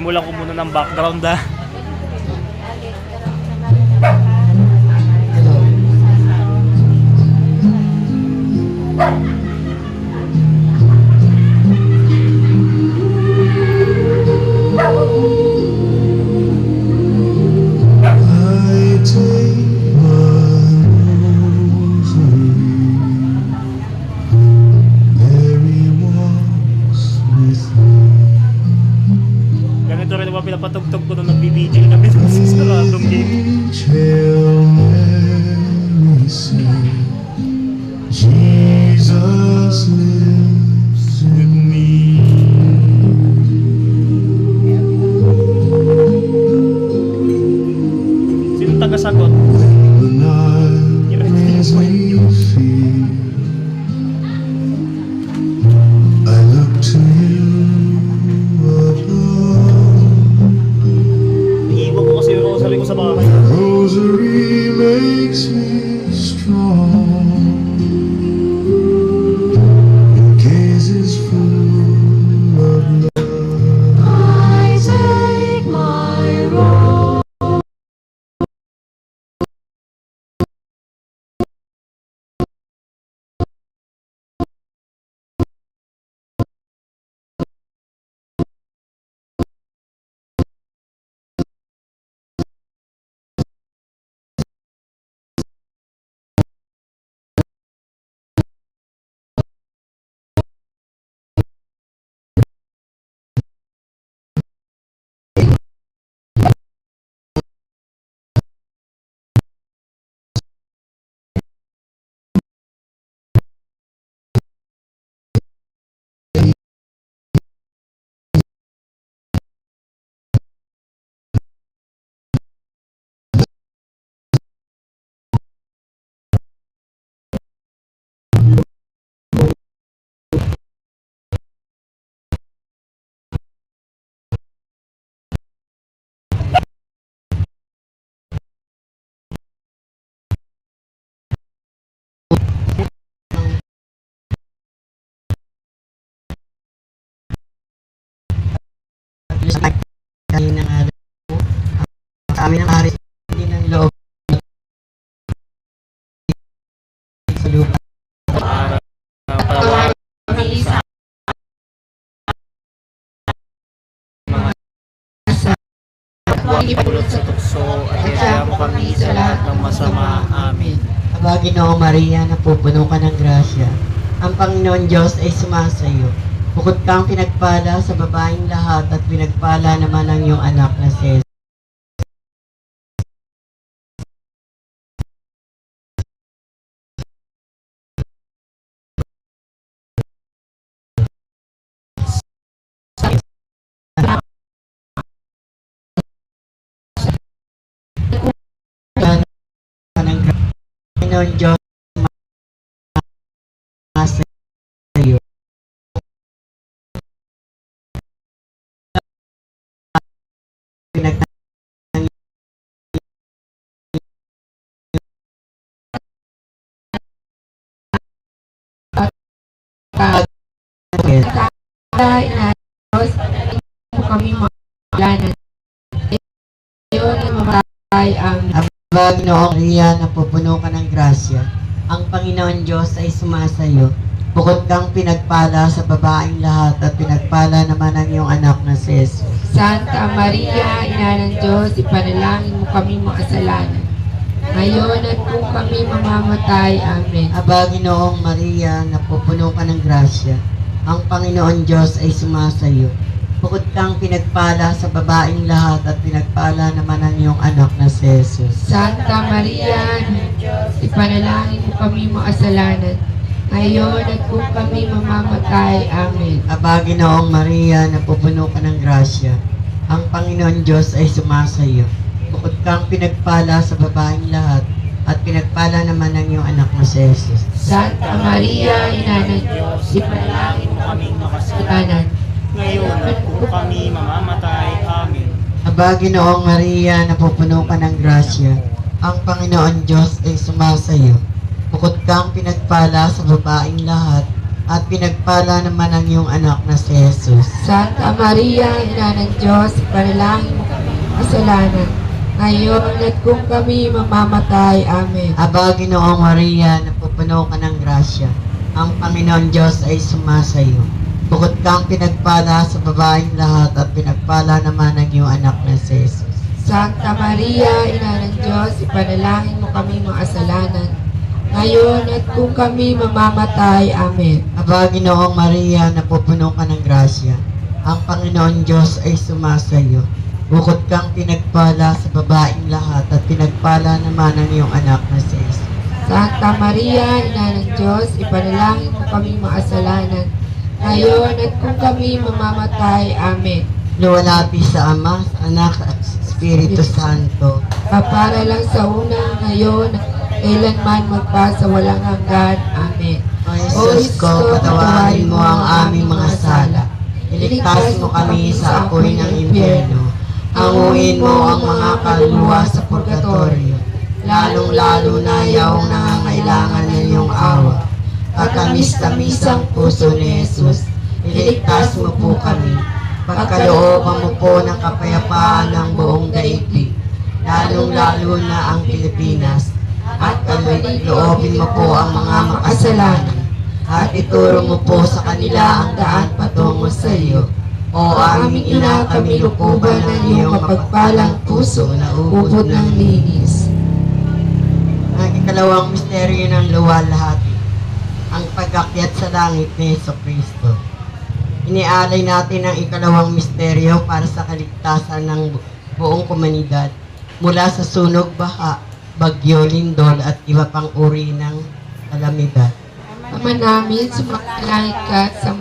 Simulan ko muna ng background ha. Ganito rin naman pinapatugtog ko nung nagbibigil kami sa saradong game. Jesus lives in me. Sino taga-sagot? When I raise you fear, I look to you above. Iiwan ko kasi yung rosary ko sa bahay. The rosary makes me strong. Your gaze is full of love. I take my role. Kami ng araw mo, sa amin ang hari ng loob sa lupa. Huwag ipulot sa tukso at ilaya mo kami sa lahat ng masama. Amen. Aba, Ginoong Maria, napupuno ka ng grasya. Ang Panginoon Diyos ay sumasayo. Bukod kang pinagpala sa babaeng lahat at pinagpala naman ang iyong anak na si Jesus. Panginoon Diyos, sumasayo. Kami maglanan. Ngayon ay mamatay ang Aba, Ginoong Maria, napupuno ka ng grasya. Ang Panginoon Diyos ay sumasayo. Bukod kang pinagpala sa babaeng lahat at pinagpala naman ang iyong anak na si Jesus. Santa Maria, Ina ng Diyos, ipanalangin mo kami makasalanan. Ngayon at kung kami mamamatay. Amen. Aba, Ginoong Maria, napupuno ka ng grasya. Ang Panginoon Diyos ay sumasayo. Bukod kang pinagpala sa babaeng lahat at pinagpala naman ang iyong anak na si Jesus. Santa Maria, Ina ng Diyos, ipanalangin mo kami makasalanan. Ngayon at kung kami mamamatay. Amen. Aba, Ginoong Maria, napupuno ka ng grasya. Ang Panginoon Diyos ay sumasayo. Bukod kang pinagpala sa babaeng lahat at pinagpala naman ang iyong anak na si Jesus. Santa Maria, Ina ng Diyos, ipanalangin mo kami makasalanan. Ngayon at kung kami mamamatay. Amen. Aba, Ginoong Maria, napupuno ka ng grasya. Ang Panginoon Diyos ay sumasayo. Bukod kang pinagpala sa babaeng lahat at pinagpala naman ang iyong anak na si Jesus. Santa Maria, Ina ng Diyos, ipanalangin mo kami kasalanan, ngayon at kung kami mamamatay. Amen. Aba, Ginoong Maria, napupuno ka ng grasya. Ang Panginoon Diyos ay sumasayo. Bukod kang pinagpala sa babaeng lahat at pinagpala naman ang iyong anak na si Jesus. Santa Maria, Ina ng Diyos, ipanalangin mo kami makasalanan, ngayon at kung kami mamamatay. Amen. Aba, Ginoong Maria, napupuno ka ng grasya. Ang Panginoon Diyos ay sumasayo. Bukod kang pinagpala sa babaeng lahat at pinagpala naman ang iyong anak na si Jesus. Santa Maria, Ina ng Diyos, ipanalangin mo kami makasalanan, ngayon at kung kami mamamatay. Amen. Luwalhati sa Ama, sa Anak at sa Espiritu Santo. Para lang sa una, ngayon, kailanman magpasawalang hanggan. Amen. O Jesus ko, patawarin mo ang aming mga sala. Iligtas mo kami sa apoy ng impyerno. Hanguin mo ang mga kaluluwa sa purgatorio, lalong-lalo na yung nangangailangan ng iyong awa. Katamis-tamisang puso ni Jesus, iligtas mo po kami. Pagkalooban mo po ng kapayapaan ng buong daigdig, lalong-lalo na ang Pilipinas. At loobin mo po ang mga makasalanan at ituro mo po sa kanila ang daan patungo sa iyo. O aming Ina, kami lukuban ng iyong mapagpalang puso na ubod ng linis. Ang ikalawang misteryo ng luwalhati, ang pag-akyat sa langit ni Jesucristo. Inialay natin ang ikalawang misteryo para sa kaligtasan ng buong komunidad mula sa sunog, baha, bagyo, lindol at iba pang uri ng kalamidad. Ama namin, sumakalangit ka sa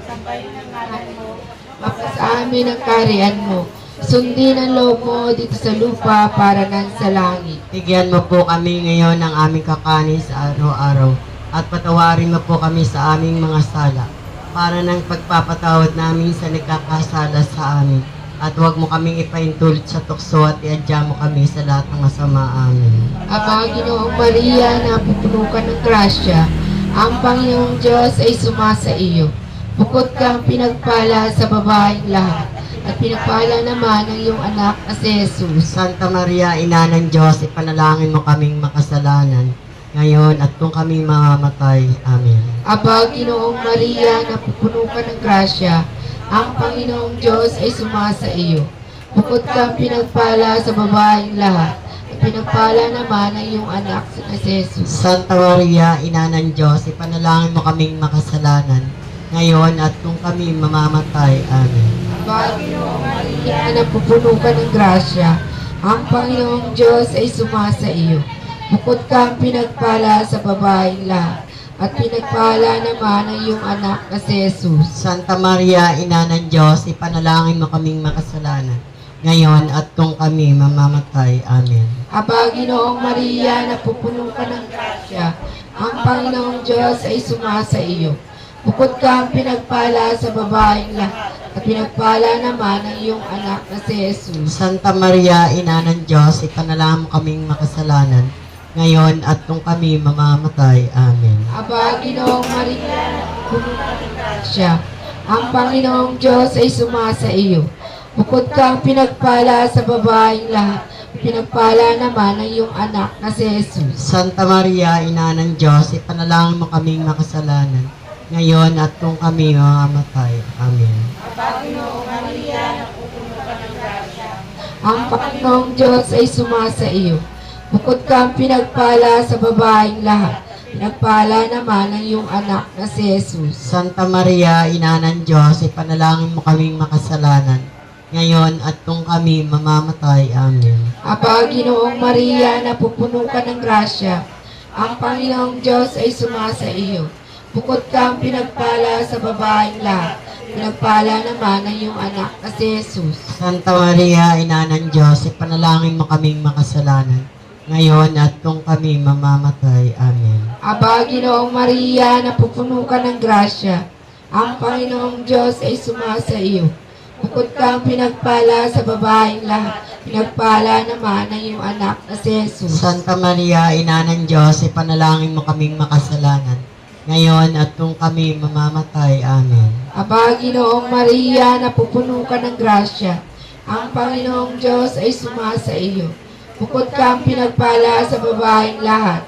mapasa amin ang kariyan mo. Sundin ang loob mo dito sa lupa para nan sa langit. Bigyan mo po kami ngayon ng aming kakanin sa araw-araw at patawarin mo po kami sa aming mga sala para ng pagpapatawad namin sa nagkakasala sa amin. At huwag mo kaming ipaintulot sa tukso at iadya mo kami sa lahat ng masama. Amen. Ama, Ginoong Maria, napupuno ka ng grasya, ang Panginoong Diyos ay sumasa iyo. Bukod kang pinagpala sa babaeng lahat, at pinagpala naman ang iyong anak na si Jesus. Santa Maria, Ina ng Diyos, ipanalangin mo kaming makasalanan, ngayon at kung kami mamamatay. Amen. Aba, Ginoong Maria, napupuno ka ng grasya, ang Panginoong Diyos ay sumasa iyo. Bukod kang pinagpala sa babaeng lahat, at pinagpala naman ang iyong anak na si Jesus. Santa Maria, Ina ng Diyos, ipanalangin mo kaming makasalanan, ngayon at kung kami mamamatay. Amen. Aba, Ginoong Maria, napupuno ka ng grasya, ang Panginoong Diyos ay sumasa iyo. Bukod kang pinagpala sa babaeng lahat, at pinagpala naman ang iyong anak na si Jesus. Santa Maria, Ina ng Diyos, ipanalangin mo kaming makasalanan, ngayon at kung kami mamamatay. Amen. Aba, Ginoong Maria, napupuno ka ng grasya, ang Panginoong Diyos ay sumasa iyo. Bukod kang pinagpala sa babaeng lahat, at pinagpala naman ang iyong anak na si Jesus. Santa Maria, Ina ng Diyos, ipanalangin mo kaming makasalanan, ngayon at kung kami mamamatay. Amen. Aba, Ginoong Maria, napupuno ka ng grasya, ang Panginoong Diyos ay sumasa iyo. Bukod kang pinagpala sa babaeng lahat, pinagpala naman ang iyong anak na si Jesus. Santa Maria, Ina ng Diyos, ipanalangin mo kaming makasalanan, ngayon at kung kami mamamatay. Amen. Aba, Ginoong Maria, napupuno ka ng grasya, ang Panginoong Diyos ay sumasa iyo. Bukod kang pinagpala sa babaeng lahat, pinagpala naman ang iyong anak na si Jesus. Santa Maria, Ina ng Diyos, ipanalangin mo kaming makasalanan, ngayon at kung kami mamamatay. Amen. Aba, Ginoong Maria, napupuno ka ng grasya, ang Panginoong Diyos ay sumasa iyo. Bukod kang pinagpala sa babaeng lahat, pinagpala naman ang iyong anak na si Jesus. Santa Maria, Ina ng Diyos, ipanalangin mo kaming makasalanan, ngayon at kung kami mamamatay. Amen. Aba, Ginoong Maria, napupuno ka ng grasya, ang Panginoong Diyos ay sumasa iyo. Bukod kang pinagpala sa babaeng lahat, pinagpala naman ang iyong anak na si Jesus. Santa Maria, Ina ng Diyos, ipanalangin mo kaming makasalanan, ngayon at kung kami mamamatay. Amen. Aba, Ginoong Maria, napupuno ka ng grasya. Ang Panginoong Diyos ay sumasa iyo. Bukod kang pinagpala sa babaeng lahat.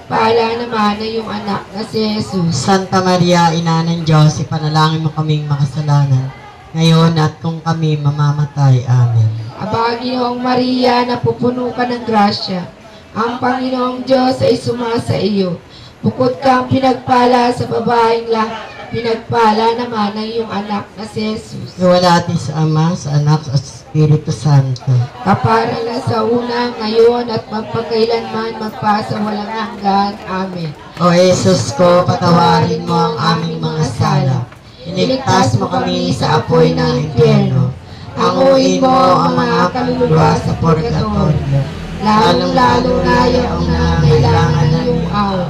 Pala naman na iyong anak na si Jesus. Santa Maria, Ina ng Diyos, ipanalangin mo kaming makasalanan, ngayon at kung kami mamamatay. Amen. Aba, Ginoong Maria, napupuno ka ng grasya. Ang Panginoong Diyos ay sumasa iyo. Bukod kang pinagpala sa babaeng lahat, pinagpala naman ang iyong anak na si Jesus. Iwalhati sa Ama, sa Anak, at sa Espiritu Santo. Kapara na sa una, ngayon at magpakailanman, magpasawalang hanggan. Amen. O Jesus ko, patawarin mo ang aming mga sala. Iligtas mo kami sa apoy ng impyerno. Hanguin mo ang mga kaluluwa sa purgatorio, lalong-lalo na yung nangangailangan ng iyong awa.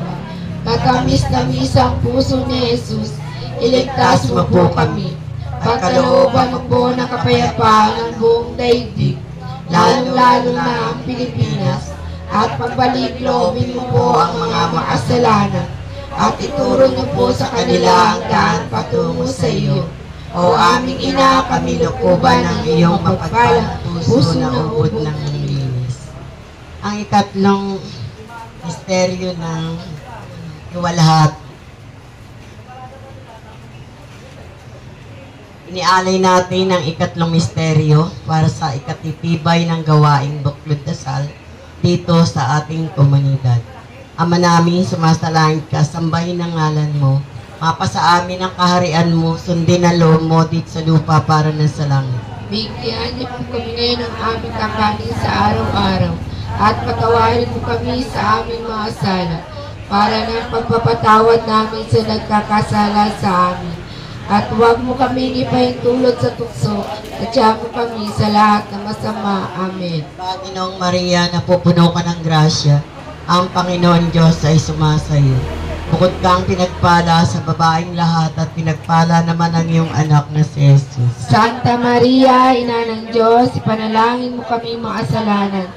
Katamis-tamis ang puso ni Jesus, iligtas mo po kami. Pagkalooban mo po ng kapayapaan ng buong daigdig, lalong-lalo na ang Pilipinas, at pagbalik loobin mo po ang mga makasalanan, at ituro niyo po sa kanila ang daan patungo sa iyo. O aming Ina, kami lukuban ng iyong mapagpalang puso na ubod ng linis. Ang ikatlong misteryo ng iwalhat. Inialay natin ang ikatlong misteryo para sa ikatitibay ng gawaing buklod dasal dito sa ating komunidad. Ama namin, sumasalangit ka, sambahin ang ngalan mo. Mapasa amin ang kaharian mo, sundin ang loob mo dito sa lupa para ng sa langit. Bigyan niyo po kami ngayon ng aming kakanin sa araw-araw, at patawarin mo kami sa aming mga sala, para ng pagpapatawad namin sa nagkakasala sa amin. At huwag mo kami ipahintulot sa tukso, at siya mo kami sa lahat ng masama. Amen. Panginoong Maria, napupuno ka ng grasya, ang Panginoon Diyos ay sumasayo. Bukod kang pinagpala sa babaeng lahat at pinagpala naman ang iyong anak na si Jesus. Santa Maria, Ina ng Diyos, ipanalangin mo kami makasalanan,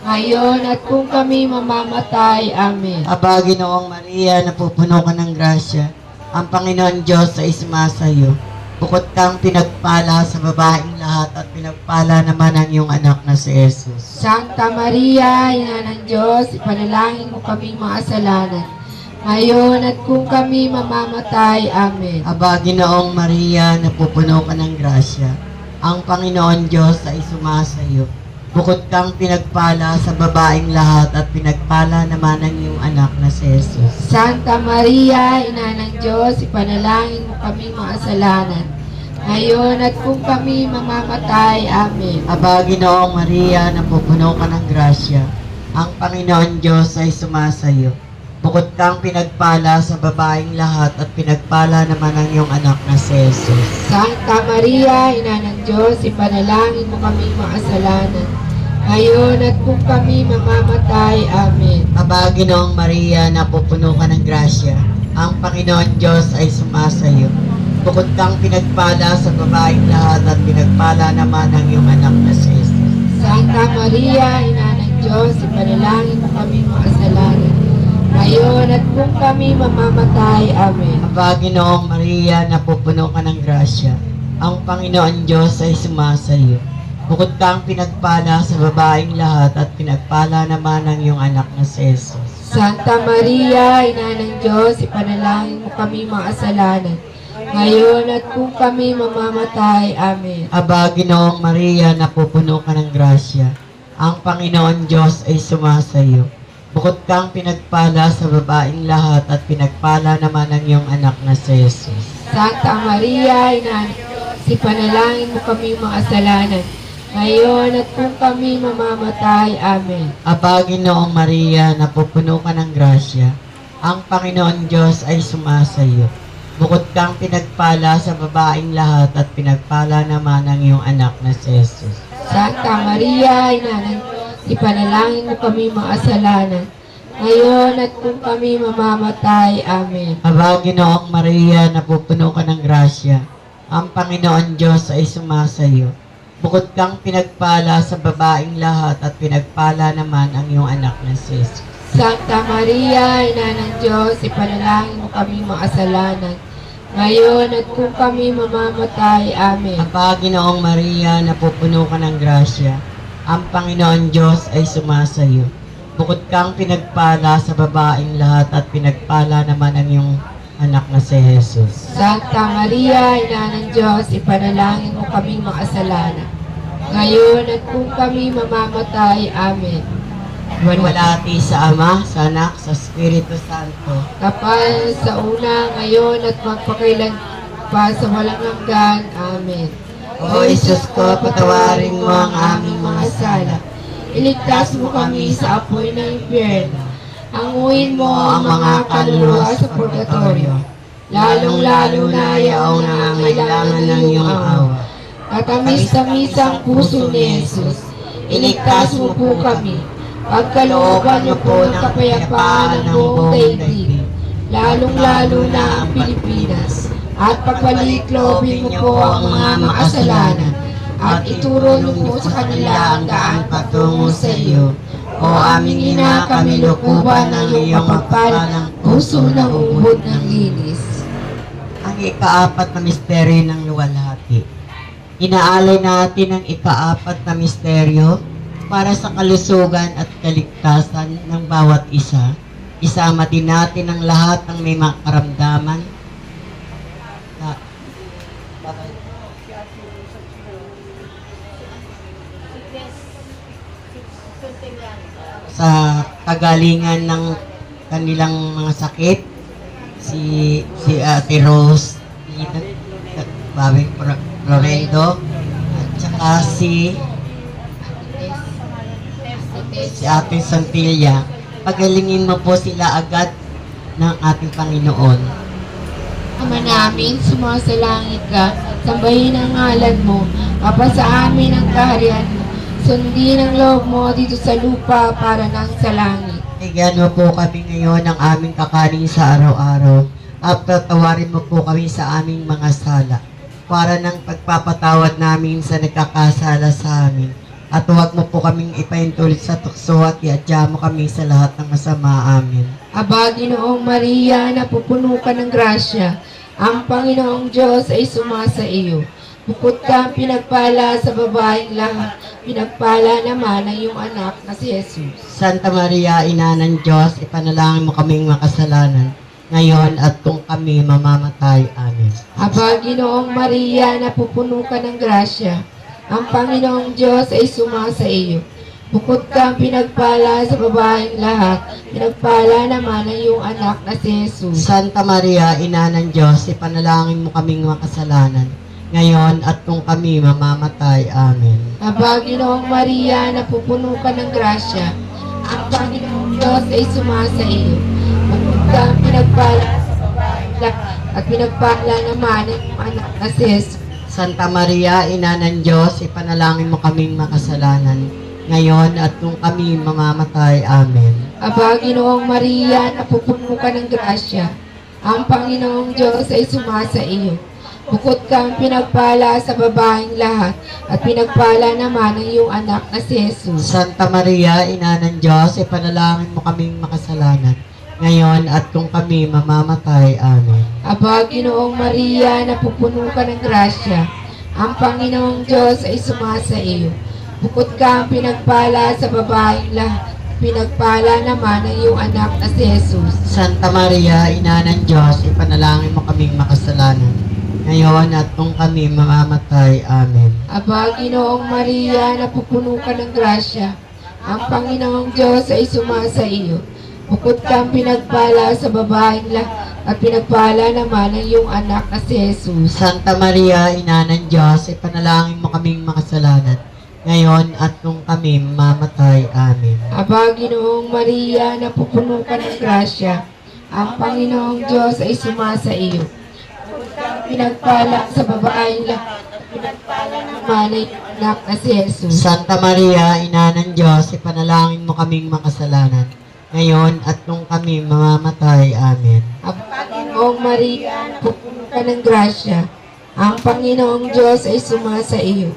ngayon at kung kami mamamatay. Amen. Aba, Ginoong Maria, napupuno ka ng grasya, ang Panginoon Diyos ay sumasayo. Bukod kang pinagpala sa babaeng lahat at pinagpala naman ang iyong anak na si Jesus. Santa Maria, Ina ng Diyos, ipanalangin mo kami makasalanan, ngayon at kung kami mamamatay. Amen. Aba, Ginoong Maria, napupuno ka ng grasya, ang Panginoon Diyos ay sumasayo. Bukod kang pinagpala sa babaeng lahat at pinagpala naman ang iyong anak na si Jesus. Santa Maria, Ina ng Diyos, ipanalangin mo kami makasalanan, ngayon at kung kami mamamatay. Amen. Aba, Ginoong Maria, napupuno ka ng grasya, ang Panginoon Diyos ay sumasayo. Bukod kang pinagpala sa babaeng lahat at pinagpala naman ang iyong anak na si Jesus. Santa Maria, Ina ng Diyos, ipanalangin mo kami makasalanan, ngayon at kung kami mamamatay. Amen. Aba, Ginoong Maria, napupuno ka ng grasya, ang Panginoon Diyos ay sumasayo. Bukod kang pinagpala sa babaeng lahat at pinagpala naman ang iyong anak na si Jesus. Santa Maria, Ina ng Diyos, ipanalangin mo kami makasalanan, ngayon at kung kami mamamatay. Amen. Aba, Ginoong Maria, napupuno ka ng grasya, ang Panginoon Diyos ay sumasayo. Bukod kang pinagpala sa babaeng lahat at pinagpala naman ang iyong anak na si Jesus. Santa Maria, Ina ng Diyos, ipanalangin mo kami makasalanan, ngayon at kung kami mamamatay. Amen. Aba, Ginoong Maria, napupuno ka ng grasya, ang Panginoon Diyos ay sumasayo. Bukod kang pinagpala sa babaeng lahat at pinagpala naman ang iyong anak na si Jesus. Santa Maria, Ina ng Diyos, ipanalangin mo kami makasalanan, ngayon at kung kami mamamatay. Amen. Aba, Ginoong Maria, napupuno ka ng grasya, ang Panginoon Diyos ay sumasayo. Bukod kang pinagpala sa babaeng lahat at pinagpala naman ang iyong anak na si Jesus. Santa Maria, Ina ng Diyos, ipanalangin mo kami makasalanan, ngayon at kung kami mamamatay. Amen. Aba, Ginoong Maria, napupuno ka ng grasya, ang Panginoon Diyos ay sumasayo. Bukod kang pinagpala sa babaeng lahat at pinagpala naman ang iyong anak na si Jesus. Santa Maria, Ina ng Diyos, ipanalangin mo kami makasalanan, ngayon at kung kami mamamatay. Amen. Aba, Ginoong Maria, napupuno ka ng grasya. Ang Panginoon Diyos ay sumasayo. Bukod kang pinagpala sa babaeng lahat at pinagpala naman ang iyong anak na si Jesus. Santa Maria, Ina ng Diyos, ipanalangin mo kaming makasalanan, ngayon at kung kami mamamatay. Amen. Walati sa Ama, sa Anak, sa Espiritu Santo. Kapal sa una, ngayon at magpakailan pa sa walang hanggan. Amen. O Isus ko, patawarin mo ang aming mga sala. Iligtas mo kami sa apoy ng impyerno. Anguin mo ang mga kaluluwa sa purgatorio, lalong-lalo na yaong nangangailangan ng iyong awa. Katamis-tamis ang puso ni Jesus. Iligtas mo po kami. Pagkalooban niyo po ng kapayapaan ng buong daigdig, lalong-lalo na ang Pilipinas. At pagpaliklobin mo po ang mga makasalanan, at ituro niyo po sa kanila ang daan patungo sa iyo. O aming Ina, kami lukuban ng iyong mapagpalang puso ng ubod ng linis. Ang ikaapat na misteryo ng luwalhati. Inaalay natin ang ikaapat na misteryo para sa kalusugan at kaligtasan ng bawat isa. Isama din natin ang lahat ng may makaramdaman sa kagalingan ng kanilang mga sakit. Si Ate Rose, Babing Loredo, at saka si Ate Santilla. Pagalingin mo po sila agad ng ating Panginoon. Ama namin, sumasalangit ka, sambahin ang ngalan mo, mapasa amin ang kaharian mo, sundin ang loob mo dito sa lupa para nang sa langit. Bigyan mo po kami ngayon ng aming kakanin sa araw-araw, at patawarin mo po kami sa aming mga sala, para ng pagpapatawad namin sa nagkakasala sa amin. At huwag mo po kaming ipaintulid sa tukso at iadya mo kami sa lahat ng masama. Amin. Aba, Ginoong Maria, napupuno ka ng grasya, ang Panginoong Diyos ay sumasa iyo. Bukod kang pinagpala sa babaeng lahat, pinagpala naman ang iyong anak na si Jesus. Santa Maria, Ina ng Diyos, ipanalangin mo kaming makasalanan, ngayon at kung kami mamamatay. Amen. Aba, Ginoong Maria, napupuno ka ng grasya, ang Panginoong Diyos ay sumasa iyo. Bukod kang pinagpala sa babaeng lahat, pinagpala naman ang iyong anak na si Jesus. Santa Maria, Ina ng Diyos, ipanalangin mo kaming makasalanan, ngayon at kung kami mamamatay. Amen. Aba, Ginoong Maria, napupuno ka ng grasya, ang Panginoong Diyos ay sumasa iyo. Bukod kang pinagpala sa babaeng lahat, at pinagpala naman ang iyong anak na si Jesus. Santa Maria, Ina ng Diyos, ipanalangin mo kaming makasalanan, ngayon at kung kami mamamatay. Amen. Aba, Ginoong Maria, napupuno ka ng grasya, ang Panginoong Diyos ay sumasa iyo. Bukod kang pinagpala sa babaeng lahat, at pinagpala naman ang iyong anak na si Jesus. Santa Maria, Ina ng Diyos, ipanalangin mo kaming makasalanan, ngayon at kung kami mamamatay. Amen. Aba, Ginoong Maria, napupuno ka ng grasya, ang Panginoong Diyos ay sumasa iyo. Bukod kang pinagpala sa babaeng lahat, pinagpala naman ang iyong anak na si Jesus. Santa Maria, Ina ng Diyos, ipanalangin mo kaming makasalanan, ngayon at kung kami mamamatay. Amen. Aba, Ginoong Maria, napupuno ka ng grasya, ang Panginoong Diyos ay sumasa iyo. Bukod kang pinagpala sa babaeng lahat, at pinagpala naman ang iyong anak na si Jesus. Santa Maria, Ina ng Diyos, ipanalangin mo kaming makasalanan, ngayon at kung kami mamamatay. Amen. Aba, Ginoong Maria, napupuno ka ng grasya, ang Panginoong Diyos ay sumasa iyo. Bukod kang pinagpala sa babaeng lahat, at pinagpala naman ang iyong anak na si Jesus. Santa Maria, Ina ng Diyos, ipanalangin mo kaming makasalanan, ngayon at kung kami mamamatay. Amen. Aba, Ginoong Maria, napupuno ka ng grasya, ang Panginoong Diyos ay sumasa iyo.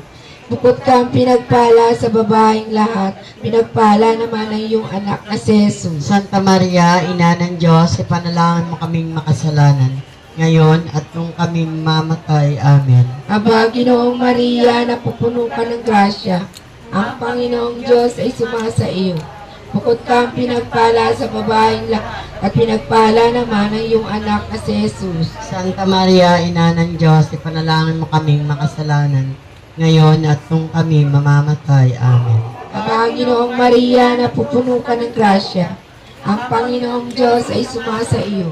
Bukod kang pinagpala sa babaeng lahat, pinagpala naman ang iyong anak na si Jesus. Santa Maria, Ina ng Diyos, ipanalangin mo kaming makasalanan, ngayon at nung kami mamatay. Amen. Aba, Ginoong Maria, napupuno ka ng grasya, ang Panginoong Diyos ay sumasa iyo. Bukod kang pinagpala sa babaeng lahat, at pinagpala naman ang iyong anak na si Jesus. Santa Maria, Ina ng Diyos, ipanalangin mo kaming makasalanan, ngayon at nung kami mamamatay. Amen. Aba, Ginoong Maria, napupuno ka ng grasya, ang Panginoong Diyos ay sumasa iyo.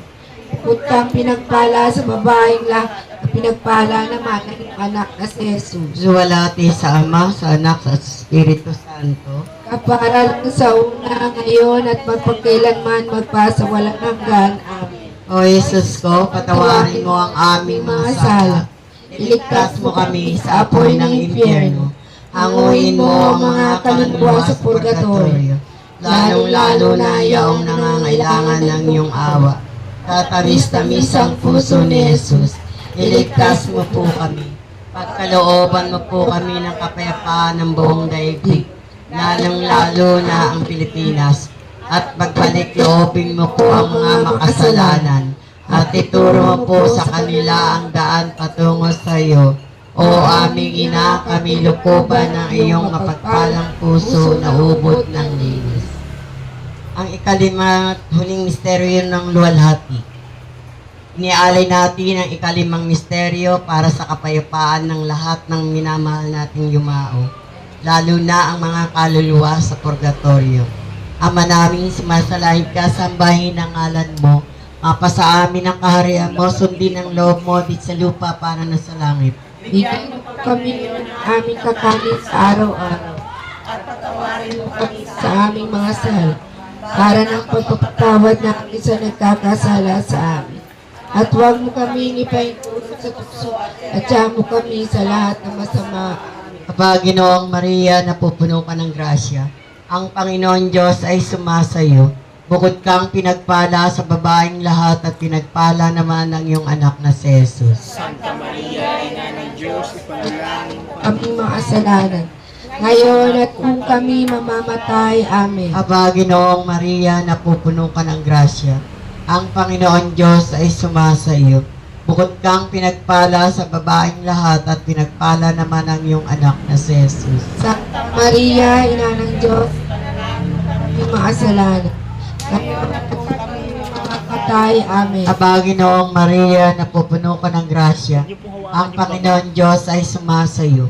Bukod kang pinagpala sa babaeng lahat, at pinagpala naman ang iyong anak na si Jesus. Zuwalati sa Ama, sa Anak, sa Espiritu Santo. Kaparal sa una, ngayon at magpagkailanman magpasawalang hanggan. Amen. O Jesus ko, patawarin mo ang aming mga sala. Iligtas mo kami sa apoy ng impyerno. Hanguin mo ang mga kaluluwa sa purgatorio, lalong-lalo na yaong nangangailangan ng iyong awa. Katamis-tamis ang puso ni Jesus, iligtas mo po kami. Pagkalooban mo po kami ng kapayapaan ng buong daigdig, lalong-lalo na ang Pilipinas. At pagbalik loobin mo po ang mga makasalanan, at ituro mo po sa kanila ang daan patungo sa iyo. O aming Ina, kami lukuban ng iyong mapagpalang puso na ubod ng linis. Ang ikalima't huling misteryo ng luwalhati. Inialay natin ang ikalimang misteryo para sa kapayapaan ng lahat ng minamahal nating yumao, lalo na ang mga kaluluwa sa purgatorio. Ama namin, sumasalahin ka, sambahin ang ngalan mo, mapasa amin ang kaharian mo, sundin ang loob mo dit sa lupa para na sa langit. Bigyan mo kami ng aming kakanin sa araw-araw, at patawarin mo kami sa aming mga sala, para ng pagpapatawad namin sa nagkakasala sa amin. At huwag mo kami ipaintulot sa tukso, at tiyan mo kami sa lahat ng masama. Aba, Ginoong Maria, napupuno ka ng grasya, ang Panginoon Diyos ay sumasayo. Bukod kang pinagpala sa babaeng lahat at pinagpala naman ang iyong anak na si Jesus. Santa Maria, Ina ng Diyos, ipanalangin mo Aming mga kasalanan, ngayon at kung kami mamamatay. Amen. Aba, Ginoong Maria, napupuno ka ng grasya, ang Panginoon Diyos ay sumasayo. Bukod kang pinagpala sa babaeng lahat at pinagpala naman ang iyong anak na si Jesus. Santa Maria, Ina ng Diyos, aming mga kasalanan, ngayon at kung kami mamamatay. Amen. Aba, Ginoong Maria, napupuno ka ng grasya, ang Panginoon Diyos ay sumasayo.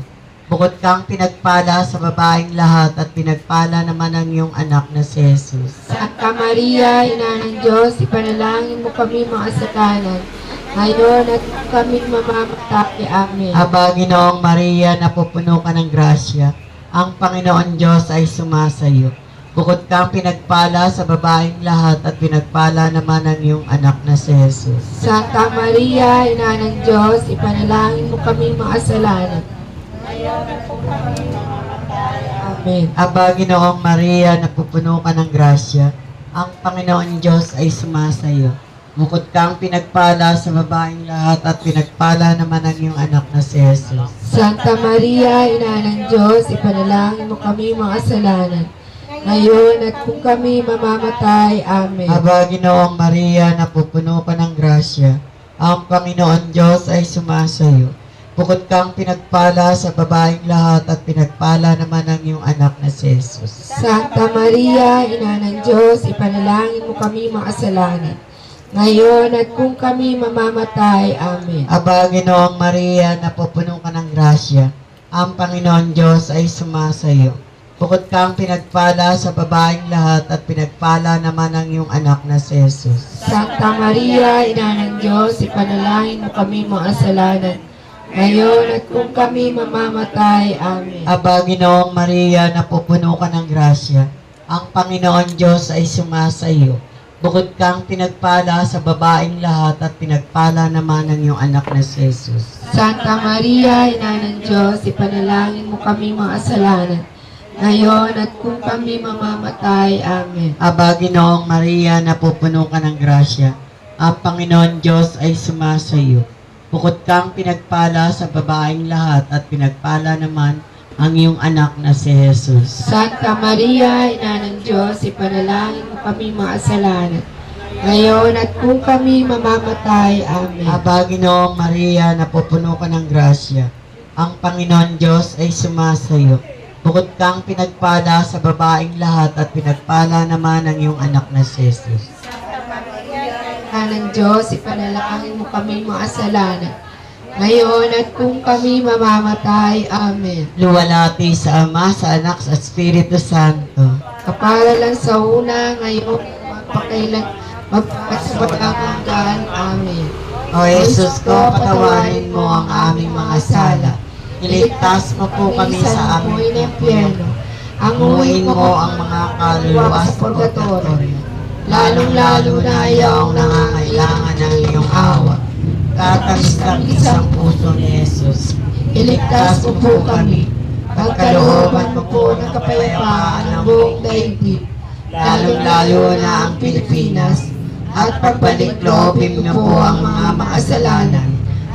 Bukod kang pinagpala sa babaeng lahat at pinagpala naman ang iyong anak na si Jesus. Santa Maria, Ina ng Diyos, ipanalangin mo kami mga kasalanan, ngayon at kung kami mamamatay. Amen. Aba, Ginoong Maria, napupuno ka ng grasya, ang Panginoon Diyos ay sumasayo. Bukod kang pinagpala sa babaeng lahat at pinagpala naman ang iyong anak na si Jesus. Santa Maria, Ina ng Diyos, ipanalangin mo kami mga kasalanan, ngayon at kung kami mamamatay. Amen. Aba, Ginoong Maria, napupuno ka ng grasya, ang Panginoon Diyos ay sumasayo. Bukod kang pinagpala sa babaeng lahat at pinagpala naman ang iyong anak na si Jesus. Santa Maria, Ina ng Diyos, ipanalangin mo kami mga kasalanan, ngayon at kung kami mamamatay. Amen. Aba, Ginoong Maria, napupuno ka ng grasya, ang Panginoon Diyos ay sumasayo. Bukod kang pinagpala sa babaeng lahat at pinagpala naman ang iyong anak na si Jesus. Santa Maria, Ina ng Diyos, ipanalangin mo kami mga kasalanan, ngayon at kung kami mamamatay. Amen. Aba, Ginoong Maria, napupuno ka ng grasya, ang Panginoon Diyos ay sumasayo. Bukod kang pinagpala sa babaeng lahat at pinagpala naman ang iyong anak na si Jesus. Santa Maria, Ina ng Diyos, ipanalangin mo kami mga kasalanan, ngayon at kung kami mamamatay. Amen. Aba, Ginoong Maria, napupuno ka ng grasya, ang Panginoon Diyos ay sumasayo. Bukod kang pinagpala sa babaeng lahat at pinagpala naman ang iyong anak na si Jesus. Santa Maria, Ina ng Diyos, ipanalangin mo kami mga kasalanan, ngayon at kung kami mamamatay. Amen. Aba, Ginoong Maria, napupuno ka ng grasya, ang Panginoon Diyos ay sumasayo. Bukod kang pinagpala sa babaeng lahat at pinagpala naman ang iyong anak na si Jesus. Santa Maria, Ina ng Diyos, ipanalangin mo kami makasalanan. Ngayon at kung kami mamamatay. Amen. Aba, Ginoong Maria, napupuno ka ng grasya. Ang Panginoon Diyos ay sumasayo. Bukod kang pinagpala sa babaeng lahat at pinagpala naman ang iyong anak na si Jesus. Ina ng Diyos, ipanalangin mo kami makasalanan. Ngayon at kung kami mamamatay. Amen. Luwalhati sa Ama, sa Anak, sa Espiritu Santo. Kapara lang sa una, ngayon, magpakailan, magpakasabang. Amen. O Jesus ko, patawarin mo ang aming mga sala. Iligtas mo po kami sa aming impyerno. Anguin mo ang mga kaluluwa sa purgatorio. Lalong-lalo na yung nangangailangan ng iyong awa. Katamis-tamis ang puso ni Jesus. Iligtas mo po kami. Pagkalooban mo po ng kapayapaan ng buong daigdig. Lalong-lalo na ang Pilipinas. At pagbalik loobin mo po ang mga makasalanan.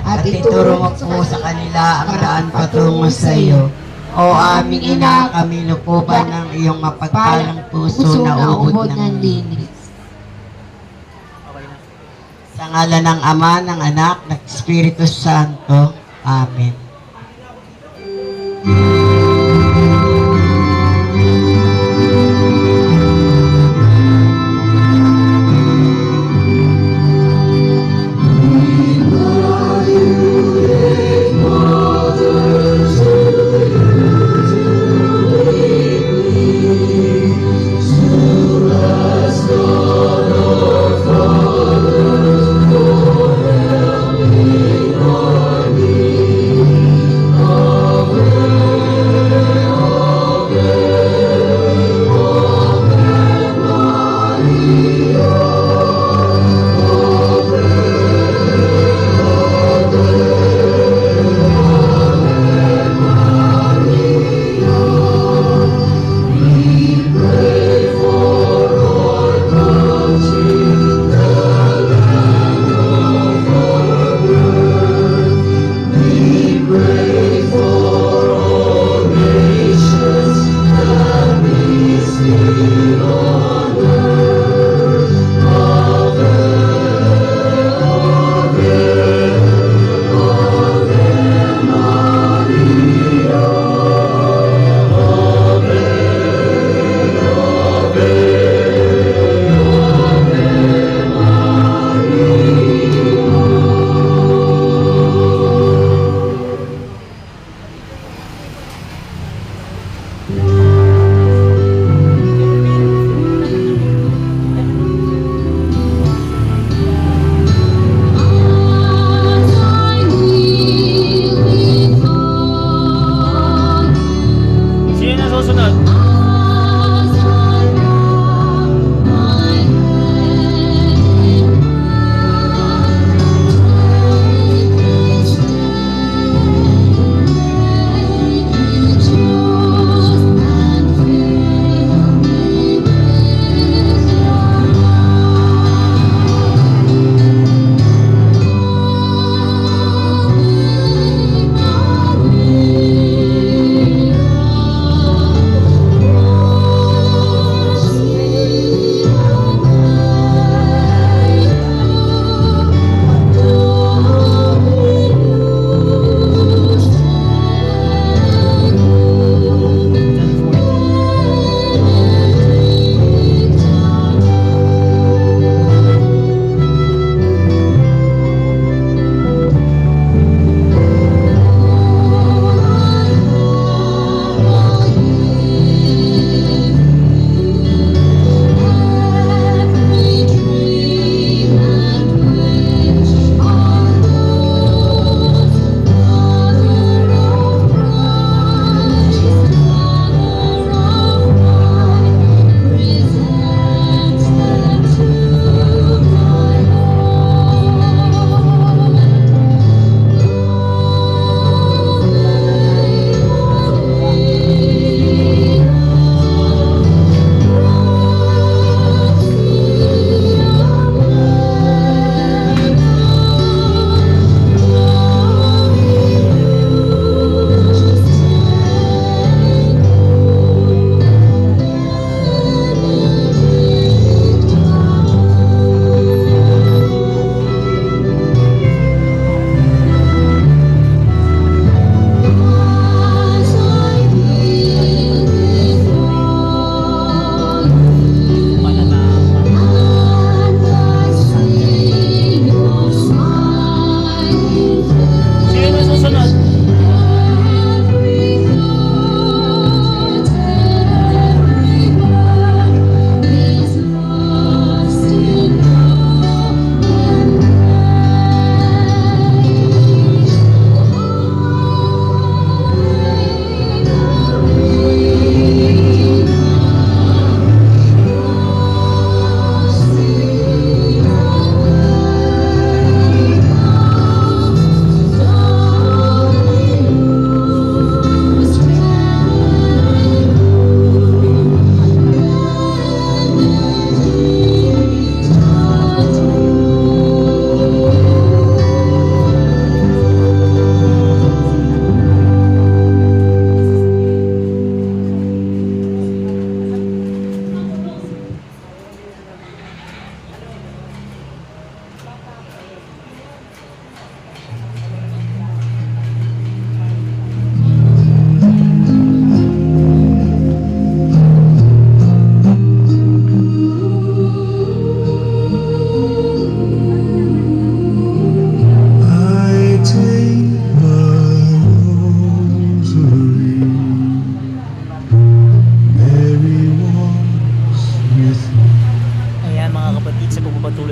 At ituro mo po sa kanila ang daan patungo sa iyo. O aming ina, kami lukuban ng iyong mapagpalang puso na ubod ng linis. Sa ngalan ng Ama, ng Anak, ng Espiritu Santo. Amen.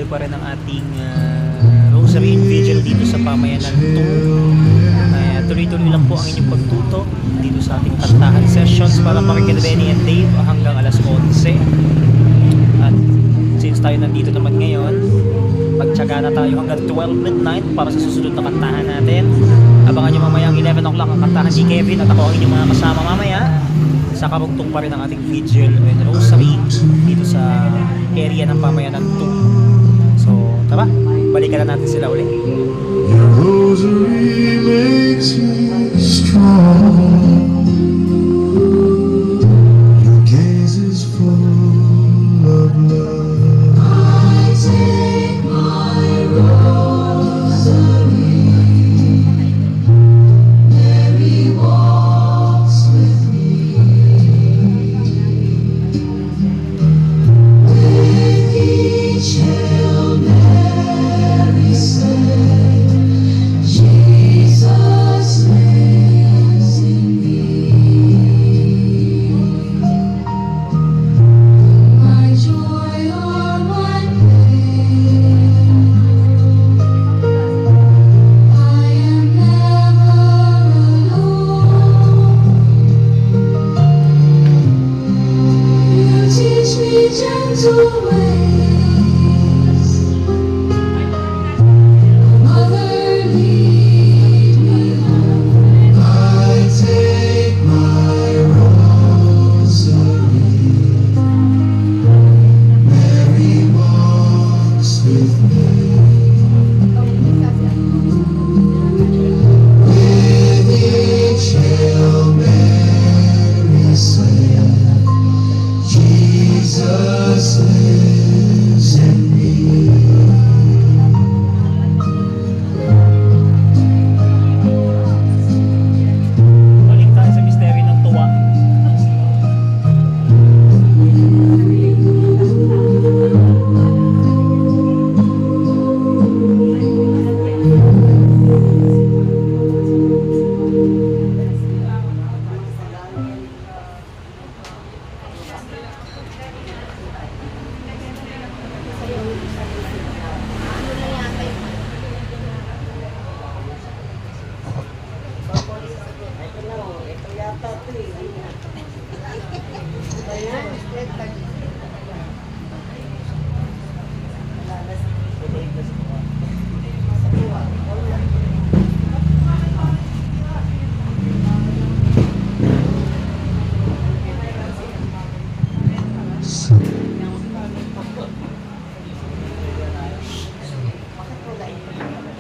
tuloy pa rin ang ating Rosary and Vigil dito sa Pamayanan 2. Tuloy-tuloy lang po ang inyong pagtuto dito sa ating kantahan sessions para makikita Benny and Dave hanggang alas 11. At since tayo nandito naman ngayon, magtyaga na tayo hanggang 12 midnight para sa susunod na kantahan natin. Abangan nyo mamaya ang 11 o'clock ang kantahan ni Kevin at ako ang inyong mga kasama mamaya. Sa karugtong pa rin ang ating Vigil and Rosary dito sa area ng Pamayanan 2. So tara, balikan na natin sila ulit. Your rosary makes me strong. Your gaze is full of love. I take my rosary. Mary walks with me. With each Hail Mary said, Jesus lives in me. My joy or my pain, I am never alone. You teach me gentle ways. Mother, lead me home. I take my rosary. Mary walks with me. With each Hail Mary said, Jesus lives in me. Balik tayo sa misteryo ng tuwa.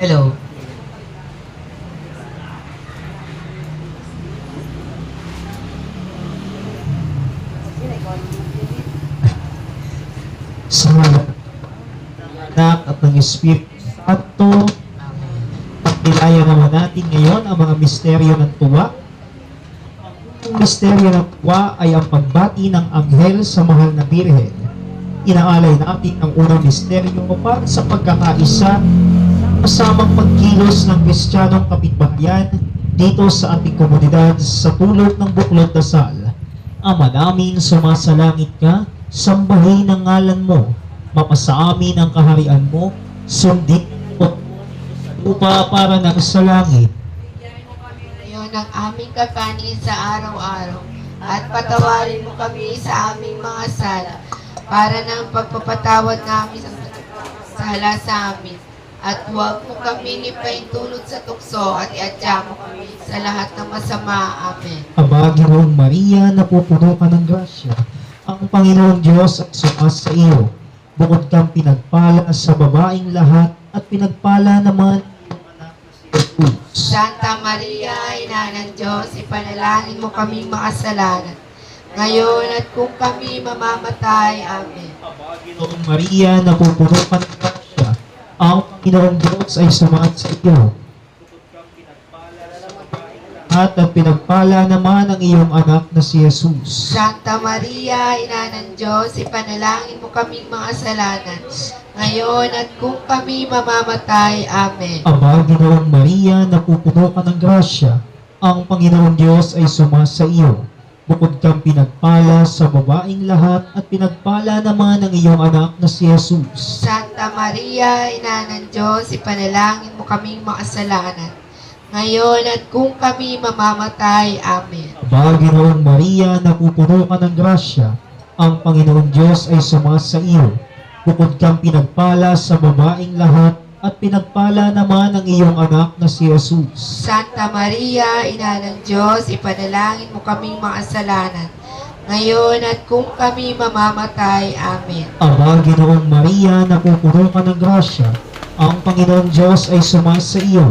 Hello. Sa mga anak at ng Espiritu Santo, pagnilayan naman natin ngayon ang mga misteryo ng tuwa. Ang misteryo ng tuwa ay ang pagbati ng anghel sa mahal na Birhen. Inaalay natin ang unang misteryo para sa pagkakaisa kasamang pagkilos ng Kristiyanong kapitbahayan dito sa ating komunidad sa tulog ng buklod dasal. Ama namin, sumasalangit ka, sambahin ang ngalan mo, mapasa amin ang kaharian mo, sundin mo sa lupa para ng sa langit. Ngayon ang aming kakanin sa araw-araw at patawarin mo kami sa aming mga sala para ng pagpapatawad namin sa sala sa amin. At huwag mo kami ipaintulot sa tukso at iadya mo kami sa lahat ng masama. Amen. Aba, Ginoong Maria, napupuno ka ng grasya. Ang Panginoong Diyos ay sumasa iyo. Bukod kang pinagpala sa babaeng lahat at pinagpala naman ang anak na si Jesus. Santa Maria, Ina ng Diyos, ipanalangin mo kaming makasalanan. Ngayon at kung kami mamamatay. Amen. Aba, Ginoong Maria, napupuno ka ng grasya. Ang Panginoong Diyos ay sumasa iyo. At pinagpala naman ang iyong anak na si Jesus. Santa Maria, Ina ng Diyos, ipanalangin mo kaming makasalanan. Ngayon at kung kami mamamatay. Amen. Aba, Ginoong Maria, napupuno ka ng grasya. Ang Panginoong Diyos ay sumasa iyo. Bukod kang pinagpala sa babaeng lahat at pinagpala naman ang iyong anak na si Jesus. Santa Maria, Ina ng Diyos, ipanalangin mo kaming makasalanan, ngayon at kung kami mamamatay. Amen. Aba, Ginoong Maria, napupuno ka ng grasya, ang Panginoong Diyos ay sumasa iyo. Bukod kang pinagpala sa babaeng lahat at pinagpala naman ang iyong anak na si Jesus. Santa Maria, Ina ng Diyos, ipanalangin mo kaming makasalanan, ngayon at kung kami mamamatay. Amen. Aba, Ginoong Maria, napupuno ka ng grasya, ang Panginoong Diyos ay sumasa iyo.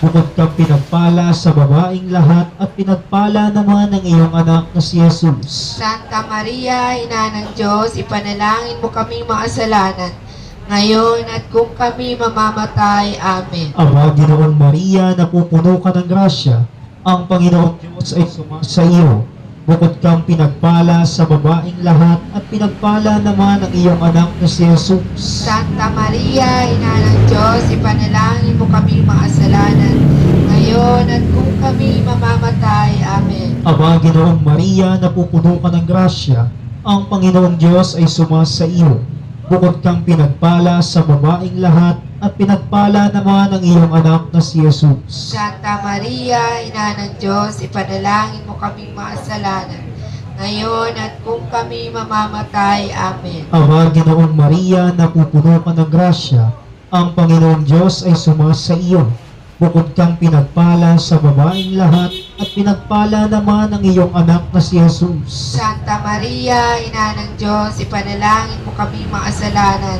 Bukod kang pinagpala sa babaeng lahat at pinagpala naman ang iyong anak na si Jesus. Santa Maria, Ina ng Diyos, ipanalangin mo kaming makasalanan, ngayon at kung kami mamamatay. Amen. Aba, Ginoong Maria, napupuno ka ng grasya, ang Panginoong Diyos ay sumasa iyo. Bukod kang pinagpala sa babaeng lahat at pinagpala naman ang iyong anak na si Jesus. Santa Maria, Ina ng Diyos, ipanalangin mo kaming makasalanan, ngayon at kung kami mamamatay. Amen. Aba, Ginoong Maria, napupuno ka ng grasya, ang Panginoong Diyos ay sumasa iyo. Bukod kang pinagpala sa babaeng lahat at pinagpala naman ang iyong anak na si Jesus. Santa Maria, Ina ng Diyos, ipanalangin mo kaming makasalanan, ngayon at kung kami mamamatay. Amen. Aba, Ginoong Maria, napupuno ka ng grasya, ang Panginoong Diyos ay sumasa iyo. Bukod kang pinagpala sa babaeng lahat at pinagpala naman ang iyong anak na si Jesus. Santa Maria, Ina ng Diyos, ipanalangin mo kaming makasalanan,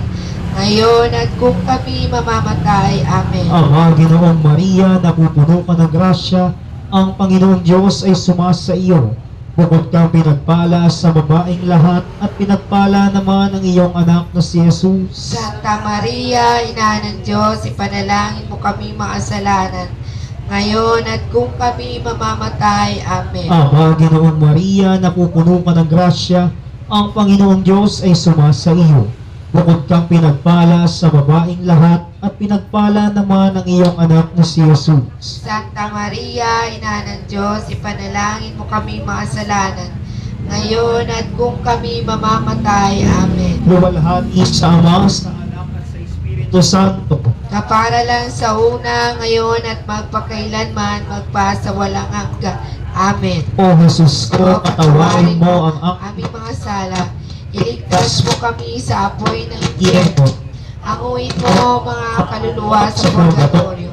ngayon at kung kami mamamatay. Amen. Aba, Ginoong Maria, napupuno ka ng grasya, ang Panginoong Diyos ay sumasa iyo. Bukod kang pinagpala sa babaeng lahat at pinagpala naman ang iyong anak na si Jesus. Santa Maria, Ina ng Diyos, ipanalangin mo kaming makasalanan, ngayon at kung kami mamamatay. Amen. Aba, Ginoong Maria, napupuno ka ng grasya, ang Panginoong Diyos ay sumasa iyo. Bukod kang pinagpala sa babaeng lahat at pinagpala naman ang iyong anak na si Jesus. Santa Maria, Ina ng Diyos, ipanalangin mo kaming makasalanan, ngayon at kung kami mamamatay. Amen. Luwalhati sa Ama, sa Anak at sa Espiritu Santo. Na para lang sa una, ngayon at magpakailanman, magpasawalang hanggan. Amen. O Jesus ko, patawarin mo ang aming mga sala. Iligtas mo kami sa apoy ng Diego, Anguin mo mga kaluluwa sa purgatorio,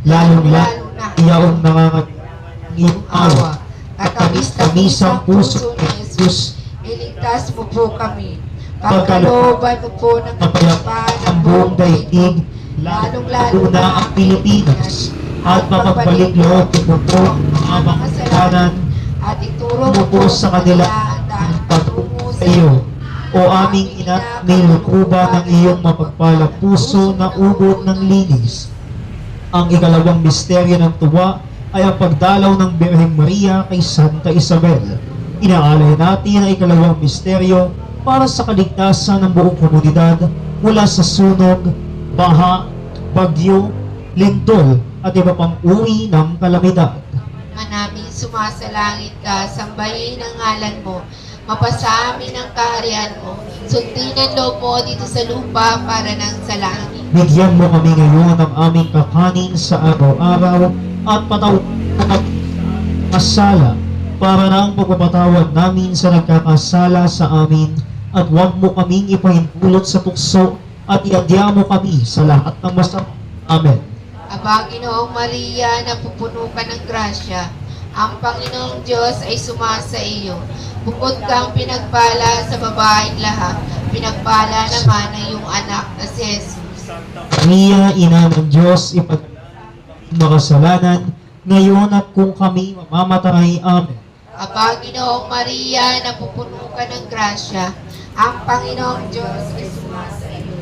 lalong-lalo na iyaong nangangabilang ng iyong awa. Katamis-tamis ang puso ni Jesus, iligtas mo po kami. Pagkalooban mo po ng kapayapaan ng buong daigdig, lalong-lalo na ang Pilipinas, at mapagbalik loob mo po ang mga kasalanan, at ituro mo po sa kanila ang pagtungo sa iyo. O aming ina, may lukuba ng iyong mapagpalang puso na ubod ng linis. Ang ikalawang misteryo ng tuwa ay ang pagdalaw ng Birheng Maria kay Santa Isabel. Inaalay natin ang ikalawang misteryo para sa kaligtasan ng buong komunidad mula sa sunog, baha, bagyo, lindol at iba pang uri ng kalamidad. Namin sumasalangit ka, sambahin ang ngalan mo, mapasa amin ang kaharian mo, sundin ang loob mo dito sa lupa para nang sa langit. Bigyan mo kami ngayon ng aming kakanin sa araw-araw at patawarin mo kami sa kasala para na ang pagpapatawad namin sa nagkakasala sa amin at huwag mo kaming ipahintulot sa tukso at iadya mo kami sa lahat ng masama. Amen. Aba, Ginoong Maria, napupuno ka ng grasya, ang Panginoong Diyos ay sumasa iyo. Bukod kang pinagpala sa babaeng lahat, pinagpala naman ang iyong anak na si Jesus. Maria, Ina ng Diyos, ipadalangin makasalanan, ngayon at kung kami mamamatay. Amen. Aba, Ginoong Maria, napupuno ka ng grasya, ang Panginoong Diyos ay sumasa iyo.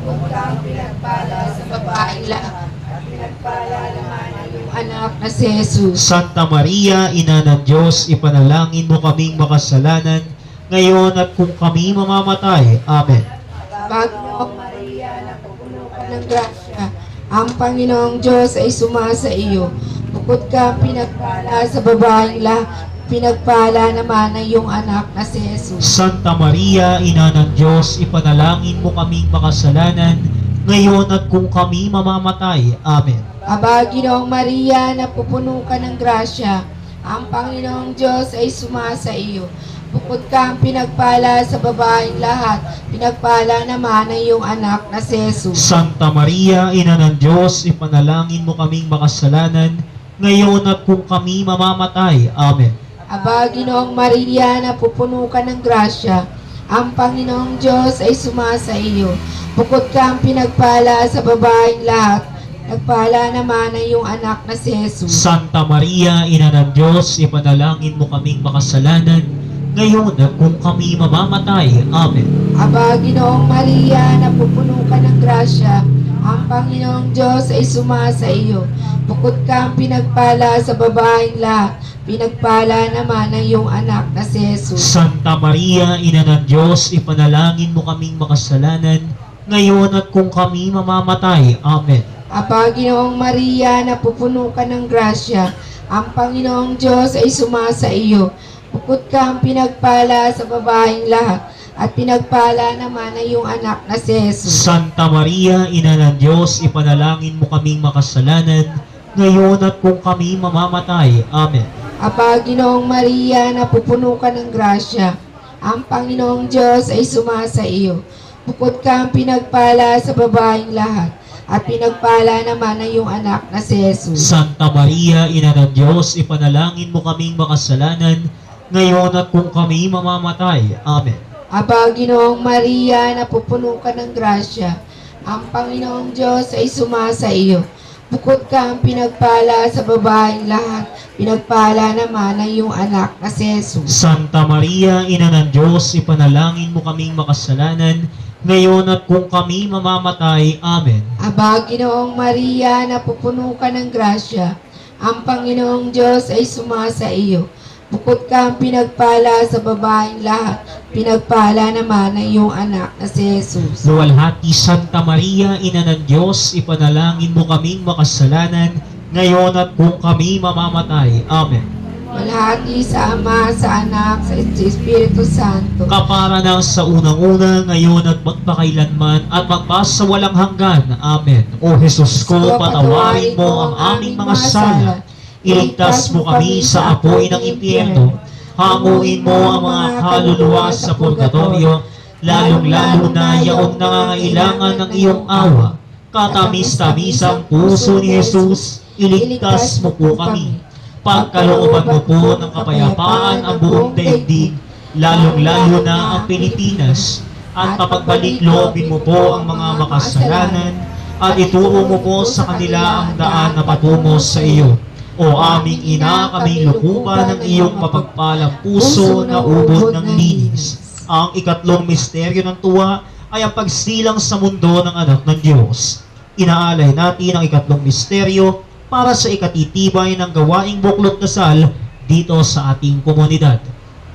Bukod kang pinagpala sa babaeng lahat, pinagpala naman ang iyong anak na si Jesus. Santa Maria, Ina ng Diyos, ipanalangin mo kaming makasalanan, ngayon at kung kami mamamatay. Amen. Panginoong Maria, napupuno ka ng grasya, ang Panginoong Diyos ay sumasa iyo. Bukod ka pinagpala sa babaeng lahat, pinagpala naman ng iyong anak na si Jesus. Santa Maria, Ina ng Diyos, ipanalangin mo kaming makasalanan, ngayon at kung kami mamamatay. Amen. Aba, Ginoong Maria, napupuno ka ng grasya, ang Panginoong Diyos ay sumasa iyo. Bukod kang pinagpala sa babaeng lahat, pinagpala naman ang iyong anak na si Jesus. Santa Maria, Ina ng Diyos, ipanalangin mo kaming makasalanan, ngayon at kung kami mamamatay. Amen. Aba, Ginoong Maria, napupuno ka ng grasya, ang Panginoong Diyos ay sumasa iyo. Bukod kang pinagpala sa babaeng lahat, nagpala naman ang iyong anak na si Jesus. Santa Maria, Ina ng Diyos, ipanalangin mo kaming makasalanan, ngayon at kung kami mamamatay. Amen. Aba, Ginoong Maria, napupuno ka ng grasya, ang Panginoong Diyos ay sumasa iyo. Bukod kang pinagpala sa babaeng lahat, pinagpala naman ang iyong anak na si Jesus. Santa Maria, Ina ng Diyos, ipanalangin mo kaming makasalanan, ngayon at kung kami mamamatay. Amen. Aba, Ginoong Maria, napupuno ka ng grasya, ang Panginoong Diyos ay sumasa iyo. Bukod kang pinagpala sa babaeng lahat, at pinagpala naman ang iyong anak na si Jesus. Santa Maria, Ina ng Diyos, ipanalangin mo kaming makasalanan, ngayon at kung kami mamamatay. Amen. Aba, Ginoong Maria, napupuno ka ng grasya, ang Panginoong Diyos ay sumasa iyo. Bukod kang pinagpala sa babaeng lahat, at pinagpala naman ang iyong anak na si Jesus. Santa Maria, Ina ng Diyos, ipanalangin mo kaming makasalanan, ngayon at kung kami mamamatay. Amen. Aba, Ginoong Maria, napupuno ka ng grasya, ang Panginoong Diyos ay sumasa iyo. Bukod kang pinagpala sa babaeng lahat, pinagpala naman ang iyong anak na si Jesus. Santa Maria, Ina ng Diyos, ipanalangin mo kaming makasalanan, ngayon at kung kami mamamatay. Amen. Aba, Ginoong Maria, napupuno ka ng grasya, ang Panginoong Diyos ay sumasa iyo. Bukod kang pinagpala sa babaeng lahat, pinagpala naman ang iyong anak na si Jesus. Luwalhati Santa Maria, Ina ng Diyos, ipanalangin mo kaming makasalanan, ngayon at kung kami mamamatay. Amen. Walhati sa Ama, sa Anak, sa Espiritu Santo. Kapara na sa unang-una, ngayon at magpakailanman, at magpasawalang hanggan. Amen. O Jesus ko, patawarin mo ang aming mga sala. Iligtas mo kami sa apoy ng impyerno. Hanguin mo ang mga kaluluwa sa purgatorio, lalong-lalo na yaong nangangailangan ng iyong awa. Katamis-tamis ang puso ni Jesus, iligtas mo po kami. Pagkalooban mo po ng kapayapaan ang buong daigdig, lalong-lalo na ang Pilipinas. At papagbalik-loobin mo po ang mga makasalanan, at ituro mo po sa kanila ang daan na patungo sa iyo. O aming Ina, kami lukuban ng iyong mapagpalang puso na ubod ng linis. Ang ikatlong misteryo ng tuwa ay ang pagsilang sa mundo ng anak ng Diyos. Inaalay natin ang ikatlong misteryo para sa ikatitibay ng gawaing buklod dasal dito sa ating komunidad.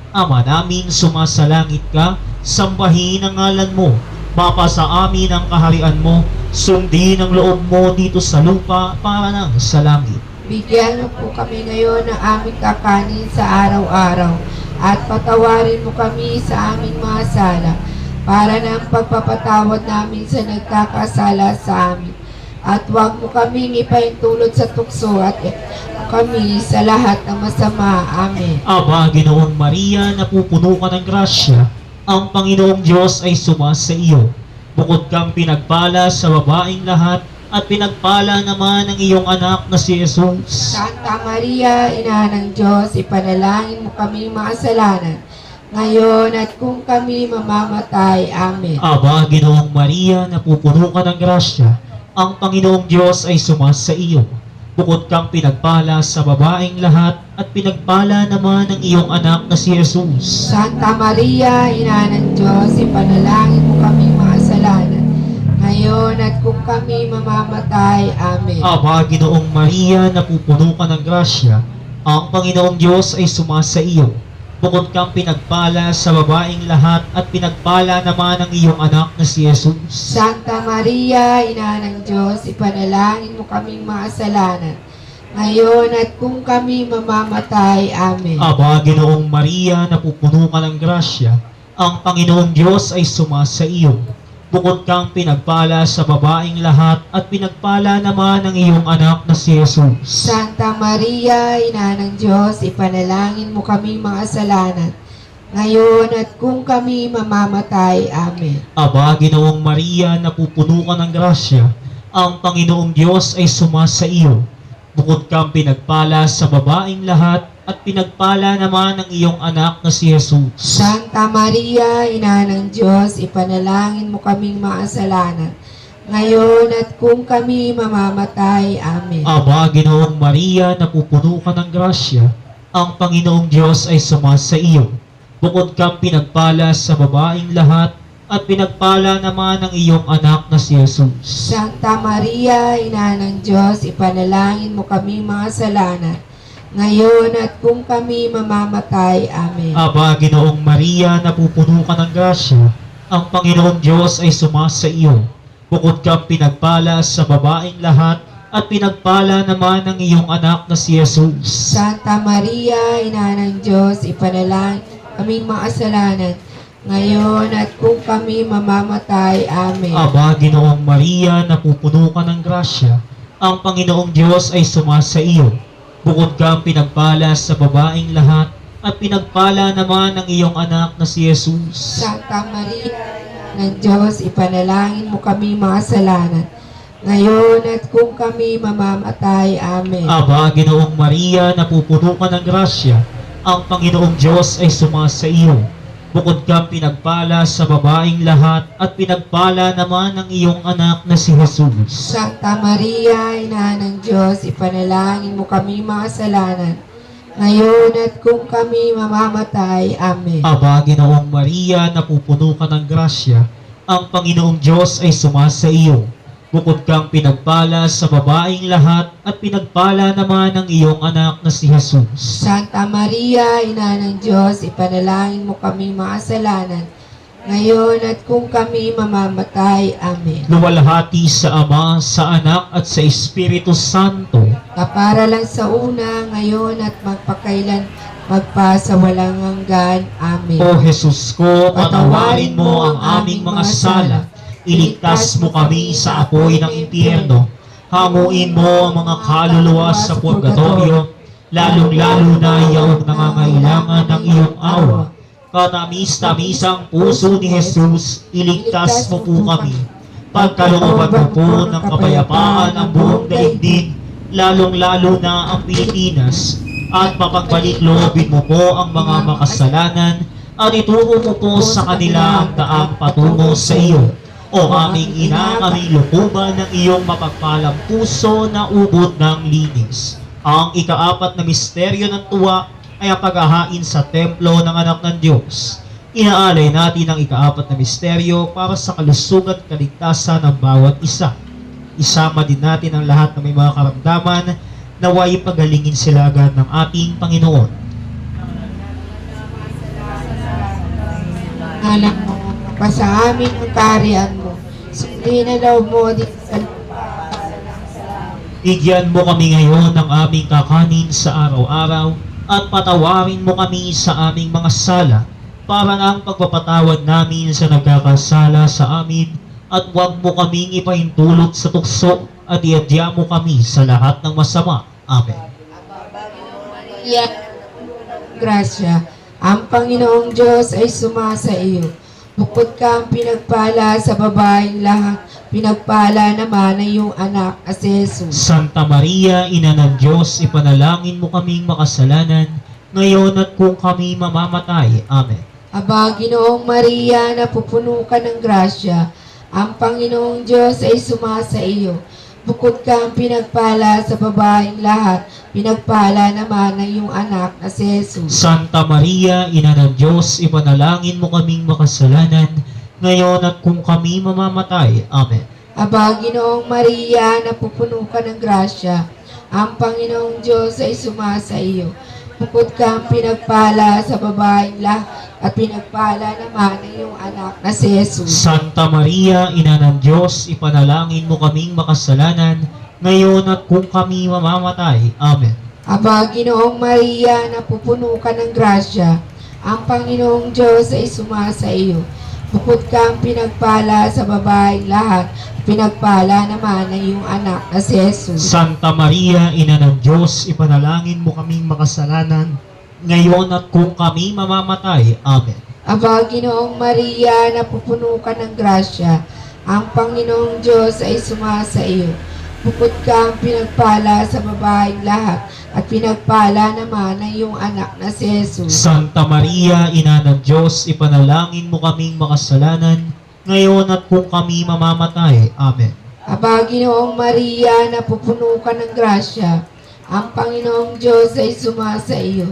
Ama naming sumasalangit ka, sambahin ang ngalan mo, mapasa amin ang kaharian mo, sundin ang loob mo dito sa lupa para nang sa langit. Bigyan mo po kami ngayon ng aming kakanin sa araw-araw, at patawarin mo kami sa aming mga sala, para ng pagpapatawad namin sa nagkakasala sa amin. At huwag mo kaming ipahintulot sa tukso, at kami sa lahat ng masama. Amen. Aba, Ginoong Maria, napupuno ka ng grasya, ang Panginoong Diyos ay sumasa iyo. Bukod kang pinagpala sa babaeng lahat, at pinagpala naman ang iyong anak na si Jesus. Santa Maria, Ina ng Diyos, ipanalangin mo kami makasalanan, ngayon at kung kami mamamatay. Amen. Aba, Ginoong Maria, napupuno ka ng grasya, ang Panginoong Diyos ay sumasa iyo. Bukod kang pinagpala sa babaeng lahat, at pinagpala naman ang iyong anak na si Jesus. Santa Maria, Ina ng Diyos, ipanalangin mo kami makasalanan, ngayon at kung kami mamamatay. Amen. Aba, Ginoong Maria, napupuno ka ng grasya, ang Panginoong Diyos ay sumasa iyo. Bukod kang pinagpala sa babaeng lahat, at pinagpala naman ang iyong anak na si Jesus. Santa Maria, Ina ng Diyos, ipanalangin mo kaming makasalanan, ngayon at kung kami mamamatay. Amen. Aba, Ginoong Maria, napupuno ka ng grasya, ang Panginoong Diyos ay sumasa iyo. Bukod kang pinagpala sa babaeng lahat at pinagpala naman ang iyong anak na si Jesus. Santa Maria, Ina ng Diyos, ipanalangin mo kami makasalanan, ngayon at kung kami mamamatay. Amen. Aba, Ginoong Maria, napupuno ka ng grasya, ang Panginoong Diyos ay sumasa iyo. Bukod kang pinagpala sa babaeng lahat at pinagpala naman ang iyong anak na si Jesus. Santa Maria, Ina ng Diyos, ipanalangin mo kaming makasalanan, ngayon at kung kami mamamatay. Amen. Aba, Ginoong Maria, napupuno ka ng grasya, ang Panginoong Diyos ay sumasa iyo. Bukod kang pinagpala sa babaeng lahat at pinagpala naman ang iyong anak na si Jesus. Santa Maria, Ina ng Diyos, ipanalangin mo kami makasalanan, ngayon at kung kami mamamatay. Amen. Aba, Ginoong Maria, napupuno ka ng grasya, ang Panginoong Diyos ay sumasa iyo. Bukod kang pinagpala sa babaeng lahat at pinagpala naman ang iyong anak na si Jesus. Santa Maria, Ina ng Diyos, ipanalangin kaming makasalanan, ngayon at kung kami mamamatay. Amen. Aba, Ginoong Maria, napupuno ka ng grasya, ang Panginoong Diyos ay sumasa iyo. Bukod kang pinagpala sa babaeng lahat at pinagpala naman ang iyong anak na si Jesus. Santa Maria, Ina ng Diyos, ipanalangin mo kami makasalanan, ngayon at kung kami mamamatay. Amen. Aba, Ginoong Maria, napupuno ka ng grasya, ang Panginoong Diyos ay sumasa iyo. Bukod kang pinagpala sa babaeng lahat at pinagpala naman ang iyong anak na si Jesus. Santa Maria, Ina ng Diyos, ipanalangin mo kami makasalanan, ngayon at kung kami mamamatay. Amen. Aba, Ginoong Maria, napupuno ka ng grasya, ang Panginoong Diyos ay sumasa iyo. Bukod kang pinagpala sa babaeng lahat at pinagpala naman ang iyong anak na si Jesus. Santa Maria, Ina ng Diyos, ipanalangin mo kami makasalanan, ngayon at kung kami mamamatay. Amen. Luwalhati sa Ama, sa Anak at sa Espiritu Santo. Kapara lang sa una, ngayon at magpakailan, magpa sa walang hanggan. Amen. O Jesus ko, patawarin mo ang aming mga sala. Iligtas mo kami sa apoy ng impyerno. Hanguin mo ang mga kaluluwa sa purgatorio, lalong-lalo na iyong nangangailangan ng iyong awa. Katamis-tamisang puso ni Jesus, iligtas mo po kami. Pagkalooban mo po ng kapayapaan ang buong daigdig, lalong-lalo na ang Pilipinas, at mapagbalik-loobin mo po ang mga makasalanan, at ituro mo po sa kanila ang daang patungo sa iyo. O aming ina, kami lukuban ng iyong mapagpalang puso na ubod ng linis. Ang ikaapat na misteryo ng tuwa ay ang paghahain sa templo ng anak ng Diyos. Inaalay natin ang ikaapat na misteryo para sa kalusugan at kaligtasan ng bawat isa. Isama din natin ang lahat ng may mga karamdaman, naway pagalingin sila agad ng ating Panginoon. Alam mo, pa sa amin ang kaharian mo, sundin na daw mo din sa Bigyan mo kami ngayon ng aming kakanin sa araw-araw at patawarin mo kami sa aming mga sala para ang pagpapatawad namin sa nagkakasala sa amin at huwag mo kaming ipahintulot sa tukso at iadya mo kami sa lahat ng masama. Amen. Maria, grasya, ang Panginoong Diyos ay sumasa iyo. Bukod kang pinagpala sa babaeng lahat, pinagpala naman ang iyong anak na si Jesus. Santa Maria, Ina ng Diyos, ipanalangin mo kaming makasalanan, ngayon at kung kami mamamatay. Amen. Aba, Ginoong Maria, napupuno ka ng grasya, ang Panginoong Diyos ay sumasa iyo. Bukod kang pinagpala sa babaeng lahat, pinagpala naman ang iyong anak na si Jesus. Santa Maria, Ina ng Diyos, ipanalangin mo kaming makasalanan, ngayon at kung kami mamamatay. Amen. Aba, Ginoong Maria, napupuno ka ng grasya, ang Panginoong Diyos ay sumasa iyo. Bukod kang pinagpala sa babaeng lahat, at pinagpala naman ang iyong anak na si Jesus. Santa Maria, Ina ng Diyos, ipanalangin mo kaming makasalanan, ngayon at kung kami mamamatay. Amen. Aba, Ginoong Maria, napupuno ka ng grasya, ang Panginoong Diyos ay sumasa iyo. Bukod kang pinagpala sa babaeng lahat, pinagpala naman ang iyong anak na si Jesus. Santa Maria, Ina ng Diyos, ipanalangin mo kaming makasalanan, ngayon at kung kami mamamatay. Amen. Aba, Ginoong Maria, napupuno ka ng grasya, ang Panginoong Diyos ay sumasa iyo. Bukod kang pinagpala sa babaeng lahat, at pinagpala naman ang iyong anak na si Jesus. Santa Maria, Ina ng Diyos, ipanalangin mo kaming makasalanan, ngayon at kung kami mamamatay. Amen. Aba, Ginoong Maria, napupuno ka ng grasya, ang Panginoong Diyos ay sumasa iyo.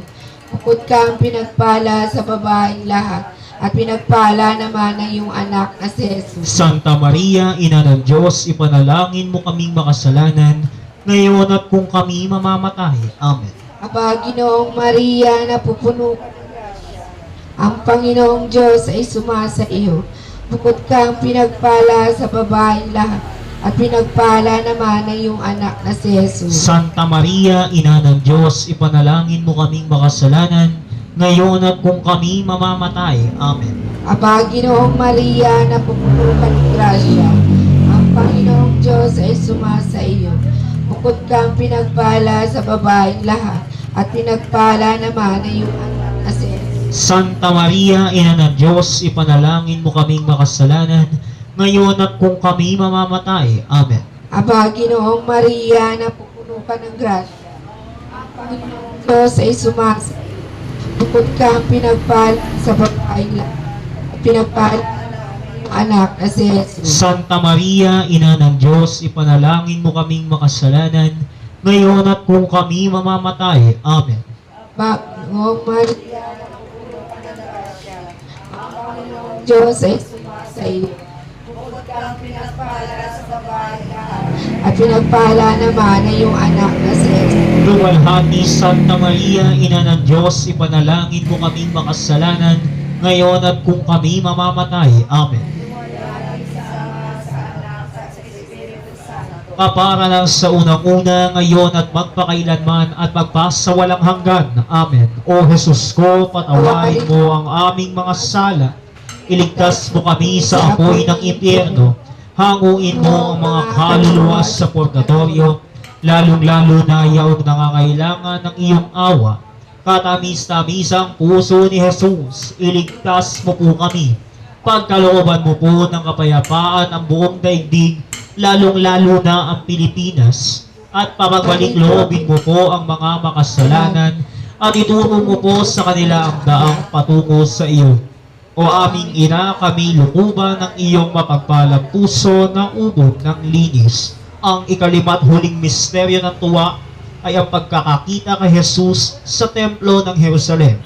Bukod kang pinagpala sa babaeng lahat, at pinagpala naman ang iyong anak na si Jesus. Santa Maria, Ina ng Diyos, ipanalangin mo kaming makasalanan, ngayon at kung kami mamamatay. Amen. Aba, Ginoong Maria, napupuno ka ng grasya, ang Panginoong Diyos ay sumasa iyo. Bukod kang pinagpala sa babaeng lahat, at pinagpala naman ang iyong anak na si Jesus. Santa Maria, Ina ng Diyos, ipanalangin mo kaming makasalanan, ngayon at kung kami mamamatay. Amen. Aba, Ginoong Maria, napupuno ka ng grasya, ang Panginoong Diyos ay sumasa iyo. Bukod kang pinagpala sa babaeng lahat, at pinagpala naman ang iyong anak na si Jesus. Santa Maria, Ina ng Diyos, ipanalangin mo kaming makasalanan, ngayon at kung kami mamamatay. Amen. Aba, Ginoong Maria, napupuno ka ng grasya, ang Panginoong Diyos ay sumasa iyo. Bukod kang pinagpala sa babaeng lahat, at pinagpala naman ang iyong anak na si Jesus. Santa Maria, Ina ng Diyos, ipanalangin mo kaming makasalanan, ngayon at kung kami mamamatay. Amen. Aba, Ginoong Maria, napupuno ka ng grasya, ang Panginoong Diyos ay sumasa iyo. Bukod kang pinagpala sa babaeng lahat, at pinagpala naman ang iyong anak na si Jesus. Luwalhati, Santa Maria, Ina ng Diyos, ipanalangin mo kaming makasalanan, ngayon at kung kami mamamatay. Amen. Kapara lang sa unang-una, ngayon at magpakailanman at magpasawalang hanggan. Amen. O Jesus ko, patawarin mo ang aming mga sala. Iligtas mo kami sa apoy ng impyerno. Hanguin mo ang mga kaluluwa sa purgatorio, lalong-lalo na yaong nangangailangan ng iyong awa. Katamis-tamisang puso ni Jesus, iligtas mo po kami. Pagkalooban mo po ng kapayapaan ang buong daigdig, lalong-lalo na ang Pilipinas. At pagbalik loobin mo po ang mga makasalanan at ituro mo po sa kanila ang daang patungo sa iyo. O aming ina, kami lukuban ng iyong mapagpalang puso ng ubod ng linis. Ang ikalima't huling misteryo ng tuwa ay ang pagkakakita kay Jesus sa templo ng Jerusalem.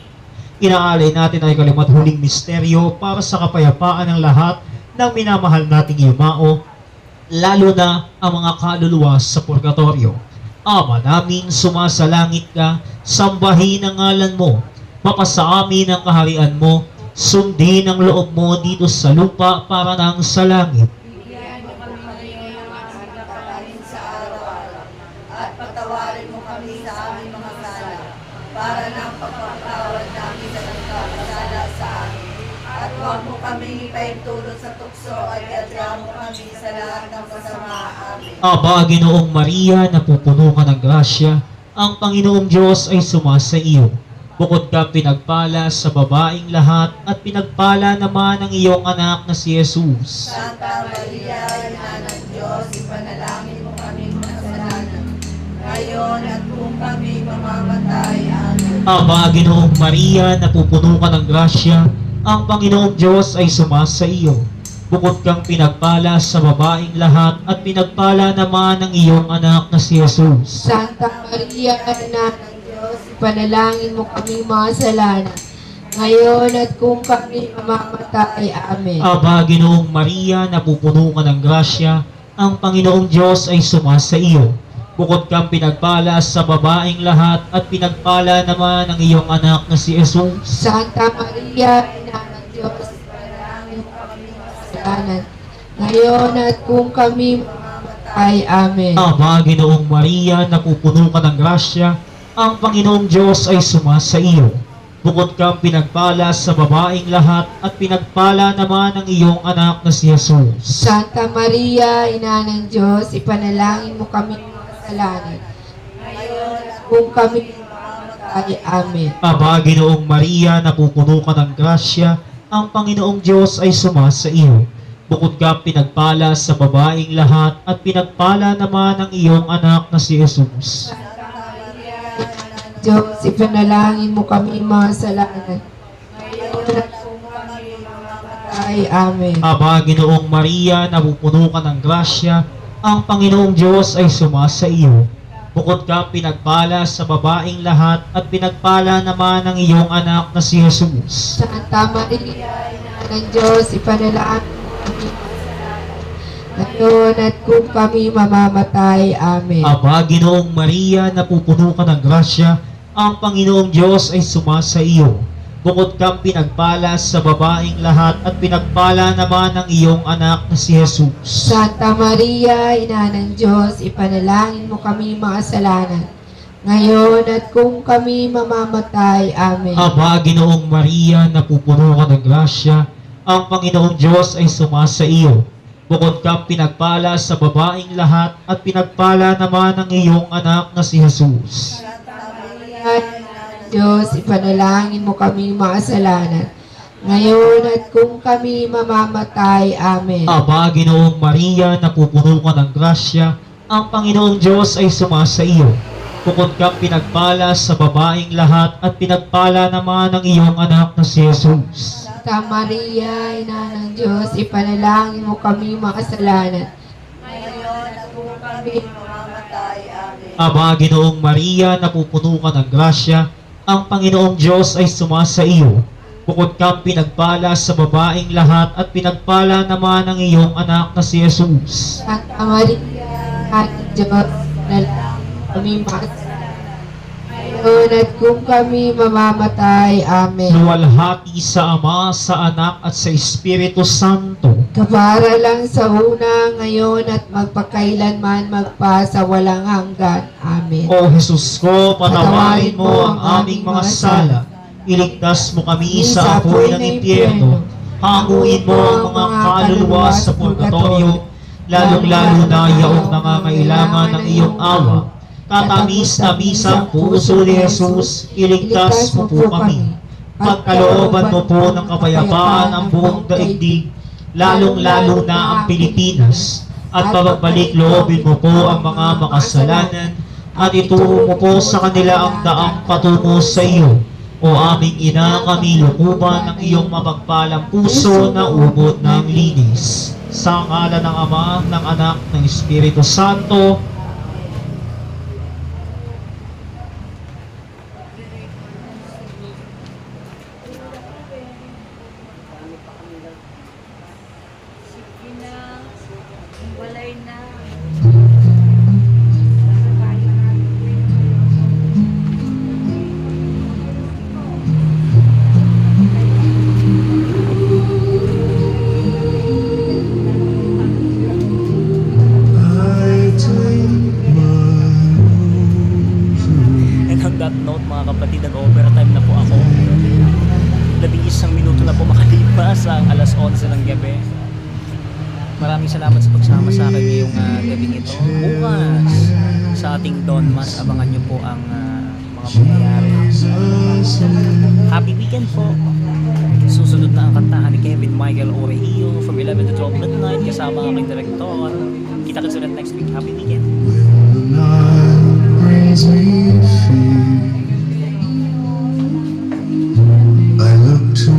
Inaalay natin ang ikalima't huling misteryo para sa kapayapaan ng lahat ng minamahal nating yumao, lalo na ang mga kaluluwa sa purgatorio. Ama namin, sumasalangit ka, sambahin ang ngalan mo, mapasa amin ang kaharian mo, sundin ang loob mo dito sa lupa para nang sa langit. Bigyan mo kami ngayon ng aming kakanin sa araw-araw at patawarin mo kami sa aming mga sala para ng pagpapatawad namin sa nagkakasala sa amin. At huwag mo kami ipaintulot sa tukso at iadya mo kami sa lahat ng kasama. Amen. Aba, Ginoong Maria, napupuno ka ng grasya, ang Panginoong Diyos ay sumasa iyo. Bukod kang pinagpala sa babaeng lahat at pinagpala naman ang iyong anak na si Jesus. Santa Maria, Ina ng Diyos, ipanalangin mo kami makasalanan, ngayon at kung kami mamamatay. Amen. Aba, Ginoong Maria, napupuno ka ng grasya, ang Panginoong Diyos ay sumasa iyo. Bukod kang pinagpala sa babaeng lahat at pinagpala naman ang iyong anak na si Jesus. Santa Maria, Ina ng Diyos, ipanalangin mo kami mga salanan, ngayon at kung kami mamamatay. Amen. Aba, Ginoong Maria, napupuno ka ng grasya, ang Panginoong Diyos ay sumasa iyo. Bukod kang pinagpala sa babaeng lahat at pinagpala naman ang iyong anak na si Jesus. Santa Maria, Ina ng Diyos, ipanalangin mo kami mga salanan, ngayon at kung kami mamamatay. Ay, Amen. Aba, Ginoong Maria, napupuno ka ng grasya, ang Panginoong Diyos ay sumasa iyo. Bukod kang pinagpala sa babaeng lahat at pinagpala naman ang iyong anak na si Jesus. Santa Maria, Ina ng Diyos, ipanalangin mo kami ng kasalanan. Kung kami mamatay, Amen. Aba, Ginoong Maria, napupuno ka ng grasya, ang Panginoong Diyos ay sumasa iyo. Bukod kang pinagpala sa babaeng lahat at pinagpala naman ang iyong anak na si Jesus. Diyos, ipanalangin mo kami mga kasalanan. Ngayon at kung kami mamatay, Amen. Aba, Ginoong Maria, napupuno ka ng grasya, ang Panginoong Diyos ay sumasa iyo. Bukod kang pinagpala sa babaeng lahat at pinagpala naman ang iyong anak na si Jesus. Santa Maria, Ina ng Diyos, ipanalangin mo kami mga kasalanan. Ngayon at kung kami mamamatay, Amen. Aba, Ginoong Maria, napupuno ka ng grasya, ang Panginoong Diyos ay sumasa iyo. Bukod kang pinagpala sa babaeng lahat at pinagpala naman ang iyong anak na si Jesus. Santa Maria, Ina ng Diyos, ipanalangin mo kami mga kasalanan. Ngayon at kung kami mamamatay, Amen. Aba, Ginoong Maria, napupuno ka ng grasya, ang Panginoong Diyos ay sumasa iyo. Bukod kang pinagpala sa babaeng lahat at pinagpala naman ang iyong anak na si Jesus. Diyos, ipanalangin mo kami mga kasalanan. Ngayon at kung kami mamamatay, Amen. Aba, Ginoong Maria, napupuno ka ng grasya, ang Panginoong Diyos ay sumasa iyo. Bukod kang pinagpala sa babaeng lahat at pinagpala naman ang iyong anak na si Jesus. Santa Maria, Ina ng Diyos, ipanalangin mo kami mga kasalanan. Ngayon at kung kami mamamatay. Amen. Aba, Ginoong Maria, napupuno ka ng grasya, ang Panginoong Diyos ay sumasa iyo. Bukod kang pinagpala sa babaeng lahat at pinagpala naman ang iyong anak na si Jesus. Santa Maria, Ina ng Diyos, ipanalangin mo kami mga kasalanan. Ngayon at kung kami mamamatay, Amen. Luwalhati sa Ama, sa Anak at sa Espiritu Santo. Kapara lang sa una, ngayon at magpakailanman magpa sa walang hanggan. Amen. O Jesus ko, patawarin mo ang aming mga sala. Iligtas mo kami sa apoy ng impyerno. Hanguin mo ang mga kaluluwa sa purgatorio, lalong-lalo na yaong nangangailangan ng iyong awa. Katamis-tamisang puso ni Jesus, iligtas mo po kami. Pagkalooban mo po ng kapayapaan ang buong daigdig, lalong-lalo na ang Pilipinas. At pagbalik loobin mo po ang mga makasalanan at ituro mo po sa kanila ang daang patungo sa iyo. O aming ina, kami lukuban ng iyong mapagpalang puso na ubod ng linis. Sa ngalan ng Ama, ng Anak, ng Espiritu Santo. Walay na. I take my rosary. And on that note, mga kapatid, nag-overtime na po ako. 11 minuto na po makalipas ang alas 11 ng gabi. Maraming salamat sa pagsama sa akin ngayong gabing ito. Bukas sa ating Don Mas, abangan nyo po ang mga mangyayari. Happy weekend po! Susunod na ang kantahan ni Kevin Michael Orejillo from 11 to 12 midnight kasama ang aking direktor. Kita-kits ulit next week. Happy weekend! The night brings me fear. I look to